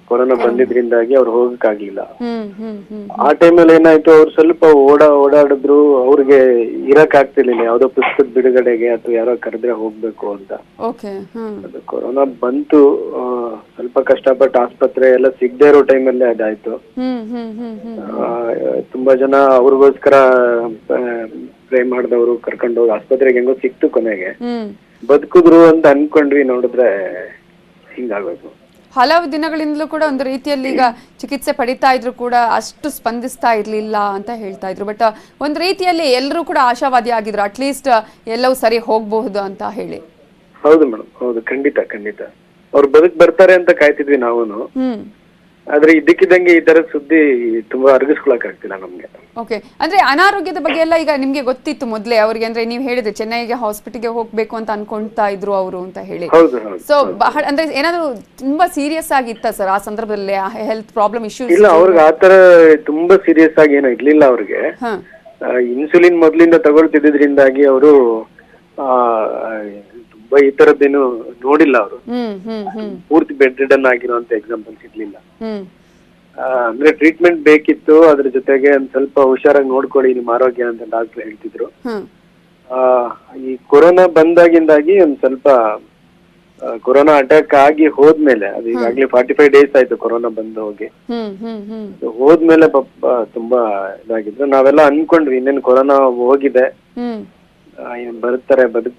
ಕೊರೋನಾ ಬಂದಿದ್ರಿಂದಾಗಿ ಅವ್ರು ಹೋಗಕ್ಕಾಗ್ಲಿಲ್ಲ. ಆ ಟೈಮಲ್ಲಿ ಏನಾಯ್ತು, ಅವ್ರು ಸ್ವಲ್ಪ ಓಡಾಡಿದ್ರು. ಅವ್ರಿಗೆ ಇರಕ್ ಆಗ್ತಿರ್ಲಿಲ್ಲ, ಯಾವ್ದೋ ಪುಸ್ತಕದ ಬಿಡುಗಡೆಗೆ ಅಥವಾ ಯಾರೋ ಕರೆದ್ರೆ ಹೋಗ್ಬೇಕು ಅಂತ. ಅದು ಕೊರೋನಾ ಬಂತು, ಸ್ವಲ್ಪ ಕಷ್ಟಪಟ್ಟು ಆಸ್ಪತ್ರೆ ಎಲ್ಲ ಸಿಗದೆ ಇರೋ ಟೈಮಲ್ಲೇ ಅದಾಯ್ತು. ತುಂಬಾ ಜನ ಅವ್ರಿಗೋಸ್ಕರ ಪ್ರೇ ಮಾಡಿದವರು ಕರ್ಕೊಂಡೋಗಿ ಆಸ್ಪತ್ರೆಗೆ ಹೆಂಗೋ ಸಿಕ್ತು. ಕೊನೆಗೆ ಬದುಕಿದ್ರು ಅಂತ ಅನ್ಕೊಂಡ್ವಿ, ನೋಡಿದ್ರೆ ಹಿಂಗಾಗೋದು. ಹಲವು ದಿನಗಳಿಂದಲೂ ಕೂಡ ಒಂದು ರೀತಿಯಲ್ಲಿ ಈಗ ಚಿಕಿತ್ಸೆ ಪಡಿತಾ ಇದ್ರು ಕೂಡ ಅಷ್ಟು ಸ್ಪಂದಿಸ್ತಾ ಇರ್ಲಿಲ್ಲ ಅಂತ ಹೇಳ್ತಾ ಇದ್ರು. ಬಟ್ ಒಂದು ರೀತಿಯಲ್ಲಿ ಎಲ್ಲರೂ ಕೂಡ ಆಶಾವಾದಿ ಆಗಿದ್ರು, ಅಟ್ಲೀಸ್ಟ್ ಎಲ್ಲವೂ ಸರಿ ಹೋಗಬಹುದು ಅಂತ ಹೇಳಿ. ಹೌದು ಮೇಡಮ್, ಹೌದು, ಖಂಡಿತ ಖಂಡಿತ ಅವ್ರು ಬರ್ತಾರೆ ಅಂತ ಕಾಯ್ತಿದ್ವಿ ನಾವೂನು. ಆದ್ರೆ ಇದ್ದಕ್ಕಿದ್ದಂಗೆ ಈ ತರದ ಸುದ್ದಿ ತುಂಬಾ ಅರಗಿಸ್ಕೊಳಕ್ ಆಗ್ತಿಲ್ಲ ನಮ್ಗೆ. ಓಕೆ, ಅಂದ್ರೆ ಅನಾರೋಗ್ಯದ ಬಗ್ಗೆ ಎಲ್ಲ ಈಗ ನಿಮ್ಗೆ ಗೊತ್ತಿತ್ತು ಮೊದ್ಲೇ ಅವ್ರಿಗೆ? ಅಂದ್ರೆ ನೀವು ಹೇಳಿದ್ರೆ ಚೆನ್ನೈಗೆ ಹಾಸ್ಪಿಟಲ್ಗೆ ಹೋಗ್ಬೇಕು ಅಂತ ಅನ್ಕೊಂತಾ ಇದ್ರು ಅವರು ಅಂತ ಹೇಳಿ. ಸೊ ಬಹಳ ಅಂದ್ರೆ ಏನಾದ್ರು ತುಂಬಾ ಸೀರಿಯಸ್ ಆಗಿತ್ತ ಸರ್ ಆ ಸಂದರ್ಭದಲ್ಲಿ ಹೆಲ್ತ್ ಪ್ರಾಬ್ಲಮ್ ಇಶ್ಯೂಸ್? ಇಲ್ಲ, ಅವ್ರಿಗೆ ಆತರ ತುಂಬಾ ಸೀರಿಯಸ್ ಆಗಿ ಏನೋ ಇರ್ಲಿಲ್ಲ ಅವ್ರಿಗೆ. ಇನ್ಸುಲಿನ್ ಮೊದ್ಲಿಂದ ತಗೊಳ್ತಿದ್ರಿಂದಾಗಿ ಅವರು ತುಂಬಾ ಈ ತರದ್ದೇನು ನೋಡಿಲ್ಲ ಅವರು. ಪೂರ್ತಿ ಬೆಡ್ ರಿಡನ್ ಆಗಿರುವಂತ ಎಕ್ಸಾಂಪಲ್ಸ್ ಇರ್ಲಿಲ್ಲ. ಅಂದ್ರೆ ಟ್ರೀಟ್ಮೆಂಟ್ ಬೇಕಿತ್ತು, ಅದ್ರ ಜೊತೆಗೆ ಒಂದ್ ಸ್ವಲ್ಪ ಹುಷಾರಾಗಿ ನೋಡ್ಕೊಳ್ಳಿ ನಿಮ್ ಆರೋಗ್ಯ ಅಂತ ಡಾಕ್ಟರ್ ಹೇಳ್ತಿದ್ರು. ಈ ಕೊರೋನಾ ಬಂದಾಗಿಂದಾಗಿ ಒಂದ್ ಸ್ವಲ್ಪ ಕೊರೋನಾ ಅಟ್ಯಾಕ್ ಆಗಿ ಹೋದ್ಮೇಲೆ, ಅದು ಈಗಾಗ್ಲೇ 45 days ಆಯ್ತು ಕೊರೋನಾ ಬಂದು ಹೋಗಿ. ಹೋದ್ಮೇಲೆ ಪಾಪ ತುಂಬಾ ಇದಾಗಿದ್ರು. ನಾವೆಲ್ಲ ಅನ್ಕೊಂಡ್ವಿ ಇನ್ನೇನು ಕೊರೋನಾ ಹೋಗಿದೆ,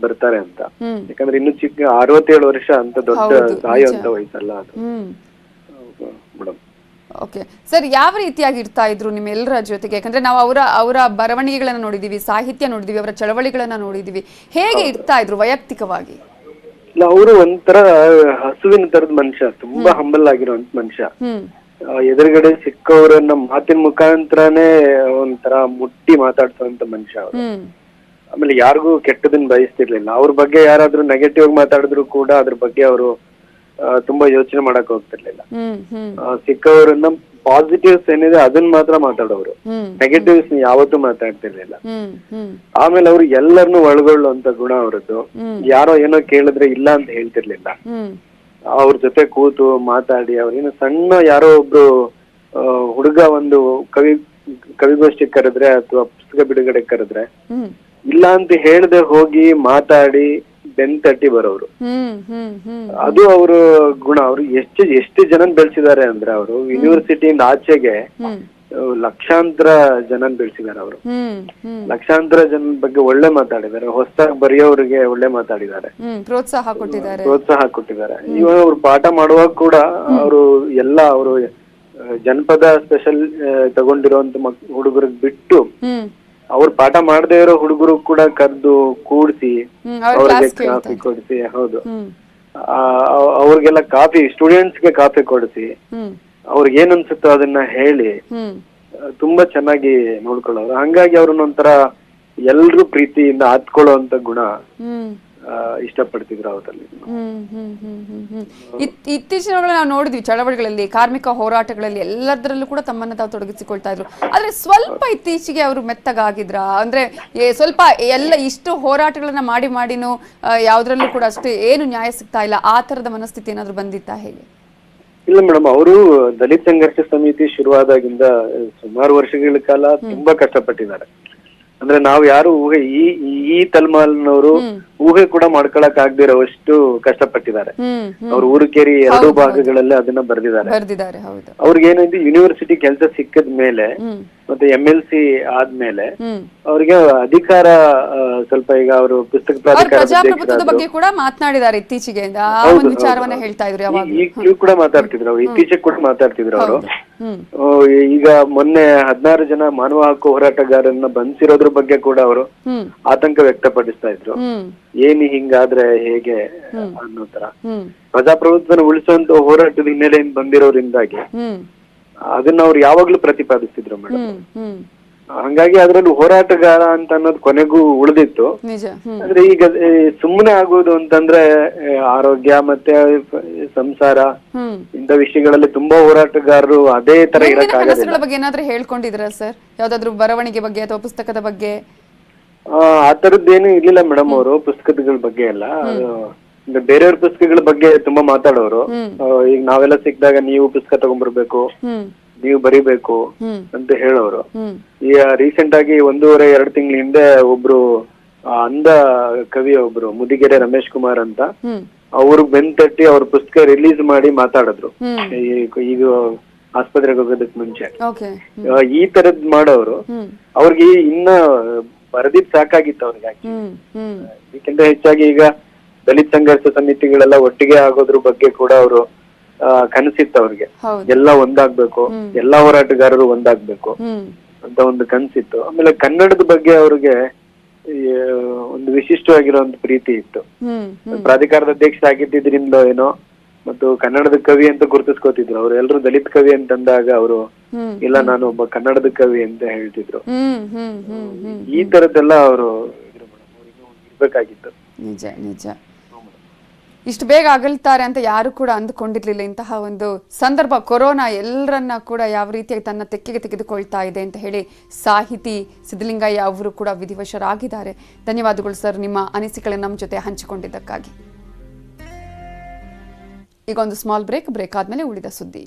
ಬರ್ತಾರೆ ಅಂತ. ಯಾಕಂದ್ರೆ ಇನ್ನು ಚಿಕ್ಕ 67 ವರ್ಷ ಅಂತ ದೊಡ್ಡ ಸಾಯುವಂತ ವಯಸ್ಸಲ್ಲ ಅದು ಮೇಡಮ್. ಓಕೆ ಸರ್, ಯಾವ ರೀತಿಯಾಗಿ ಇರ್ತಾ ಇದ್ರು ನಿಮ್ಮೆಲ್ಲರ ಜೊತೆಗೆ? ಯಾಕಂದ್ರೆ ನಾವು ಅವರ ಬರವಣಿಗೆಗಳನ್ನ ನೋಡಿದೀವಿ, ಸಾಹಿತ್ಯ ನೋಡಿದೀವಿ, ಅವರ ಚಳವಳಿಗಳನ್ನ ನೋಡಿದೀವಿ. ಹೇಗೆ ಇರ್ತಾ ಇದ್ರು ವೈಯಕ್ತಿಕವಾಗಿ? ಇಲ್ಲ, ಅವರು ಒಂಥರ ಹಸುವಿನ ತರದ ಮನುಷ್ಯ, ತುಂಬಾ ಹಂಬಲ್ ಆಗಿರುವಂತ ಮನುಷ್ಯ. ಎದುರುಗಡೆ ಸಿಕ್ಕವರನ್ನ ಮಾತಿನ ಮುಖಾಂತರನೇ ಒಂಥರ ಮುಟ್ಟಿ ಮಾತಾಡ್ಸೋಂತ ಮನುಷ್ಯ ಅವರು. ಆಮೇಲೆ ಯಾರಿಗೂ ಕೆಟ್ಟದನ್ನ ಬಯಸ್ತಿರ್ಲಿಲ್ಲ. ಅವ್ರ ಬಗ್ಗೆ ಯಾರಾದ್ರೂ ನೆಗೆಟಿವ್ ಆಗಿ ಮಾತಾಡಿದ್ರು ಕೂಡ ಅದ್ರ ಬಗ್ಗೆ ಅವರು ತುಂಬಾ ಯೋಚನೆ ಮಾಡಕ್ ಹೋಗ್ತಿರ್ಲಿಲ್ಲ. ಸಿಕ್ಕವರನ್ನ ಪಾಸಿಟಿವ್ಸ್ ಏನಿದೆ ಅದನ್ನ ಮಾತ್ರ ಮಾತಾಡೋರು, ನೆಗೆಟಿವ್ಸ್ ಯಾವತ್ತೂ ಮಾತಾಡ್ತಿರ್ಲಿಲ್ಲ. ಆಮೇಲೆ ಅವ್ರು ಎಲ್ಲರನ್ನು ಒಳಗೊಳ್ಳುವಂತ ಗುಣ ಅವರದ್ದು. ಯಾರೋ ಏನೋ ಕೇಳಿದ್ರೆ ಇಲ್ಲ ಅಂತ ಹೇಳ್ತಿರ್ಲಿಲ್ಲ. ಅವ್ರ ಜೊತೆ ಕೂತು ಮಾತಾಡಿ, ಅವ್ರೇನು ಸಣ್ಣ ಯಾರೋ ಒಬ್ರು ಹುಡುಗ ಒಂದು ಕವಿಗೋಷ್ಠಿ ಕರೆದ್ರೆ ಅಥವಾ ಪುಸ್ತಕ ಬಿಡುಗಡೆ ಕರೆದ್ರೆ ಇಲ್ಲ ಅಂತ ಹೇಳ್ದೆ ಹೋಗಿ ಮಾತಾಡಿ ಬೆನ್ ತಟ್ಟಿ ಬರೋರು. ಅದು ಅವರು ಗುಣ. ಅವ್ರು ಎಷ್ಟು ಜನ ಬೆಳೆಸಿದ್ದಾರೆ ಅಂದ್ರೆ, ಅವರು ಯೂನಿವರ್ಸಿಟಿಯಿಂದ ಆಚೆಗೆ ಲಕ್ಷಾಂತರ ಜನ ಬೆಳೆಸಿದ್ದಾರೆ. ಅವರು ಲಕ್ಷಾಂತರ ಜನ ಬಗ್ಗೆ ಒಳ್ಳೆ ಮಾತಾಡಿದ್ದಾರೆ, ಹೊಸದಾಗಿ ಬರೆಯೋರಿಗೆ ಒಳ್ಳೆ ಮಾತಾಡಿದ್ದಾರೆ, ಪ್ರೋತ್ಸಾಹ ಕೊಟ್ಟಿದ್ದಾರೆ. ಇವಾಗ ಅವ್ರು ಪಾಠ ಮಾಡುವಾಗ ಕೂಡ ಅವರು ಅವರು ಜನಪದ ಸ್ಪೆಷಲ್ ತಗೊಂಡಿರುವಂತ ಹುಡುಗರಿಗೆ ಬಿಟ್ಟು ಅವ್ರು ಪಾಠ ಮಾಡದೇ ಇರೋ ಹುಡುಗರು ಕೂಡ ಕರೆದು ಕೂಡಿಸಿ ಅವ್ರಿಗೆ ಕಾಫಿ ಕೊಡಿಸಿ, ಹೌದು, ಅವ್ರಿಗೆಲ್ಲ ಕಾಫಿ, ಸ್ಟೂಡೆಂಟ್ಸ್ಗೆ ಕಾಫಿ ಕೊಡಿಸಿ ಅವ್ರಿಗೆ ಏನ್ ಅನ್ಸುತ್ತೋ ಅದನ್ನ ಹೇಳಿ ತುಂಬಾ ಚೆನ್ನಾಗಿ ನೋಡ್ಕೊಳ್ಳೋರು. ಹಂಗಾಗಿ ಅವ್ರನ್ನ ಒಂಥರ ಎಲ್ರು ಪ್ರೀತಿಯಿಂದ ಹತ್ಕೊಳ್ಳುವಂತ ಗುಣ ಇಷ್ಟಪಡ್ತಿದ್ರು ಅವರಲ್ಲಿ. ಇತ್ತೀಚಿನ ನಾವು ನೋಡಿದ್ವಿ ಚಳವಳಿಗಳಲ್ಲಿ, ಕಾರ್ಮಿಕ ಹೋರಾಟಗಳಲ್ಲಿ, ಎಲ್ಲದರಲ್ಲೂ ಕೂಡ ತಮ್ಮನ್ನ ತಾವು ತೊಡಗಿಸಿಕೊಳ್ತಾ ಇದ್ರು. ಆದ್ರೆ ಸ್ವಲ್ಪ ಇತ್ತೀಚೆಗೆ ಅವರು ಮೆತ್ತಗಾಗಿದ್ರ? ಅಂದ್ರೆ ಸ್ವಲ್ಪ ಎಲ್ಲ ಇಷ್ಟು ಹೋರಾಟಗಳನ್ನ ಮಾಡಿನೂ ಯಾವ್ದ್ರಲ್ಲೂ ಕೂಡ ಅಷ್ಟೇ ಏನು ನ್ಯಾಯ ಸಿಗ್ತಾ ಇಲ್ಲ, ಆ ತರದ ಮನಸ್ಥಿತಿ ಏನಾದ್ರು ಬಂದಿತ್ತಾ, ಹೇಗೆ? ಇಲ್ಲ ಮೇಡಮ್, ಅವರು ದಲಿತ ಸಂಘರ್ಷ ಸಮಿತಿ ಶುರುವಾದಾಗಿಂದ ಸುಮಾರು ವರ್ಷಗಳ ಕಾಲ ತುಂಬಾ ಕಷ್ಟಪಟ್ಟಿದ್ದಾರೆ. ಅಂದ್ರೆ ನಾವು ಯಾರು ಈ ತಲೆಮಾಲಿನವರು ಊಹೆ ಕೂಡ ಮಾಡ್ಕೊಳಕ್ ಆಗದಿರೋವಷ್ಟು ಕಷ್ಟಪಟ್ಟಿದ್ದಾರೆ. ಅವ್ರ ಊರುಕೇರಿ 2 ಭಾಗಗಳಲ್ಲಿ ಅದನ್ನ ಬರ್ದಿದ್ದಾರೆ. ಅವ್ರಿಗೆ ಏನಿದೆ, ಯೂನಿವರ್ಸಿಟಿ ಕೆಲಸ ಸಿಕ್ಕದ ಮೇಲೆ ಮತ್ತೆ MLC ಆದ್ಮೇಲೆ ಅವ್ರಿಗೆ ಅಧಿಕಾರ ಸ್ವಲ್ಪ, ಈಗ ಅವರು ಪುಸ್ತಕ ಪ್ರಜಾಪ್ರಭುತ್ವದ ಬಗ್ಗೆ ಕೂಡ ಮಾತನಾಡಿದ್ದಾರೆ ಇತ್ತೀಚೆಗೆ, ವಿಚಾರವನ್ನ ಹೇಳ್ತಾ ಇದ್ರು. ಈಗಲೂ ಕೂಡ ಮಾತಾಡ್ತಿದ್ರು ಅವ್ರು, ಇತ್ತೀಚೆಗೆ ಕೂಡ ಮಾತಾಡ್ತಿದ್ರು ಅವರು. ಈಗ ಮೊನ್ನೆ 16 ಜನ ಮಾನವ ಹಕ್ಕು ಹೋರಾಟಗಾರರನ್ನ ಬಂಧಿಸಿರೋದ್ರ ಬಗ್ಗೆ ಕೂಡ ಅವರು ಆತಂಕ ವ್ಯಕ್ತಪಡಿಸ್ತಾ ಇದ್ರು. ಏನಿ ಹಿಂಗಾದ್ರೆ ಹೇಗೆ ಅನ್ನೋ ತರ. ಪ್ರಜಾಪ್ರಭುತ್ವನ ಉಳಿಸುವಂತ ಹೋರಾಟದ ಹಿನ್ನೆಲೆಯಿಂದ ಬಂದಿರೋದ್ರಿಂದಾಗಿ ಅದನ್ನ ಅವ್ರು ಯಾವಾಗ್ಲೂ ಪ್ರತಿಪಾದಿಸ್ತಿದ್ರು ಮೇಡಮ್. ಹಂಗಾಗಿ ಅದ್ರಲ್ಲಿ ಹೋರಾಟಗಾರ ಅಂತ ಅನ್ನೋದು ಕೊನೆಗೂ ಉಳಿದಿತ್ತು. ಅಂದ್ರೆ ಈಗ ಸುಮ್ಮನೆ ಆಗೋದು ಅಂತಂದ್ರೆ ಆರೋಗ್ಯ ಮತ್ತೆ ಸಂಸಾರ ಇಂಥ ವಿಷಯಗಳಲ್ಲಿ ತುಂಬಾ ಹೋರಾಟಗಾರರು ಅದೇ ತರ ಇರಕ್ಕಾಗಲ್ಲ. ಬಗ್ಗೆ ಏನಾದ್ರೂ ಹೇಳ್ಕೊಂಡಿದ್ರ ಸರ್, ಯಾವ್ದಾದ್ರು ಬರವಣಿಗೆ ಬಗ್ಗೆ ಅಥವಾ ಪುಸ್ತಕದ ಬಗ್ಗೆ? ಆ ತರದ್ದೇನು ಇರ್ಲಿಲ್ಲ ಮೇಡಮ್. ಅವರು ಪುಸ್ತಕಗಳ ಬಗ್ಗೆ ಎಲ್ಲ ಬೇರೆಯವ್ರ ಪುಸ್ತಕಗಳ ಬಗ್ಗೆ ತುಂಬಾ ಮಾತಾಡೋರು. ಈಗ ನಾವೆಲ್ಲ ಸಿಕ್ಕಿದಾಗ ನೀವು ಪುಸ್ತಕ ತಗೊಂಡ್ಬರ್ಬೇಕು, ನೀವು ಬರಿಬೇಕು ಅಂತ ಹೇಳೋರು. ಈಗ ರೀಸೆಂಟ್ ಆಗಿ 1.5-2 ತಿಂಗಳ ಹಿಂದೆ ಒಬ್ರು ಅಂಧ ಕವಿ ಒಬ್ರು ಮುದಿಗೆರೆ ರಮೇಶ್ ಕುಮಾರ್ ಅಂತ, ಅವ್ರಿಗೆ ಬೆನ್ ತಟ್ಟಿ ಅವ್ರ ಪುಸ್ತಕ ರಿಲೀಸ್ ಮಾಡಿ ಮಾತಾಡಿದ್ರು ಈಗ ಆಸ್ಪತ್ರೆಗೆ ಹೋಗೋದಕ್ ಮುಂಚೆ. ಈ ತರದ್ ಮಾಡೋರು ಅವ್ರಿಗೆ ಇನ್ನ ಬರೆದಿದ್ ಸಾಕಾಗಿತ್ತು ಅವ್ರಿಗೆ. ಇದಕ್ಕಿಂತ ಹೆಚ್ಚಾಗಿ ಈಗ ದಲಿತ ಸಂಘರ್ಷ ಸಮಿತಿಗಳೆಲ್ಲ ಒಟ್ಟಿಗೆ ಆಗೋದ್ರ ಬಗ್ಗೆ ಕೂಡ ಅವರು ಕನಸಿತ್ತು ಅವ್ರಿಗೆ. ಹೌದು. ಎಲ್ಲ ಒಂದಾಗ್ಬೇಕು, ಎಲ್ಲಾ ಹೋರಾಟಗಾರರು ಒಂದಾಗ್ಬೇಕು ಅಂತ ಒಂದು ಕನಸಿತ್ತು. ಆಮೇಲೆ ಕನ್ನಡದ ಬಗ್ಗೆ ಅವ್ರಿಗೆ ಒಂದು ವಿಶಿಷ್ಟವಾಗಿರೋ ಒಂದು ಪ್ರೀತಿ ಇತ್ತು. ಪ್ರಾಧಿಕಾರದ ಅಧ್ಯಕ್ಷರಾಗಿದ್ದರಿಂದ ಏನೋ, ಮತ್ತು ಕನ್ನಡದ ಕವಿ ಅಂತ ಗುರುತಿಸ್ಕೋತಿದ್ರು. ಅವ್ರು ಎಲ್ರು ದಲಿತ ಕವಿ ಅಂತಂದಾಗ ಅವರು ಇಲ್ಲ ನಾನು ಒಬ್ಬ ಕನ್ನಡದ ಕವಿ ಅಂತ ಹೇಳ್ತಿದ್ರು. ಈ ತರದ್ದೆಲ್ಲ ಅವರು ಇರ್ಬೇಕಾಗಿತ್ತು. ನಿಜ ನಿಜ. ಇಷ್ಟು ಬೇಗ ಅಗಲ್ತಾರೆ ಅಂತ ಯಾರು ಕೂಡ ಅಂದುಕೊಂಡಿರ್ಲಿಲ್ಲ. ಇಂತಹ ಒಂದು ಸಂದರ್ಭ, ಕೊರೋನಾ ಎಲ್ಲರನ್ನ ಕೂಡ ಯಾವ ರೀತಿಯಾಗಿ ತನ್ನ ತೆಕ್ಕೆಗೆ ತೆಗೆದುಕೊಳ್ತಾ ಇದೆ ಅಂತ ಹೇಳಿ ಸಾಹಿತಿ ಸಿದ್ದಲಿಂಗಯ್ಯ ಅವರು ಕೂಡ ವಿಧಿವಶರಾಗಿದ್ದಾರೆ. ಧನ್ಯವಾದಗಳು ಸರ್, ನಿಮ್ಮ ಅನಿಸಿಕೆಗಳನ್ನು ನಮ್ಮ ಜೊತೆ ಹಂಚಿಕೊಂಡಿದ್ದಕ್ಕಾಗಿ. ಈಗ ಒಂದು ಸ್ಮಾಲ್ ಬ್ರೇಕ್ ಆದ್ಮೇಲೆ ಉಳಿದ ಸುದ್ದಿ.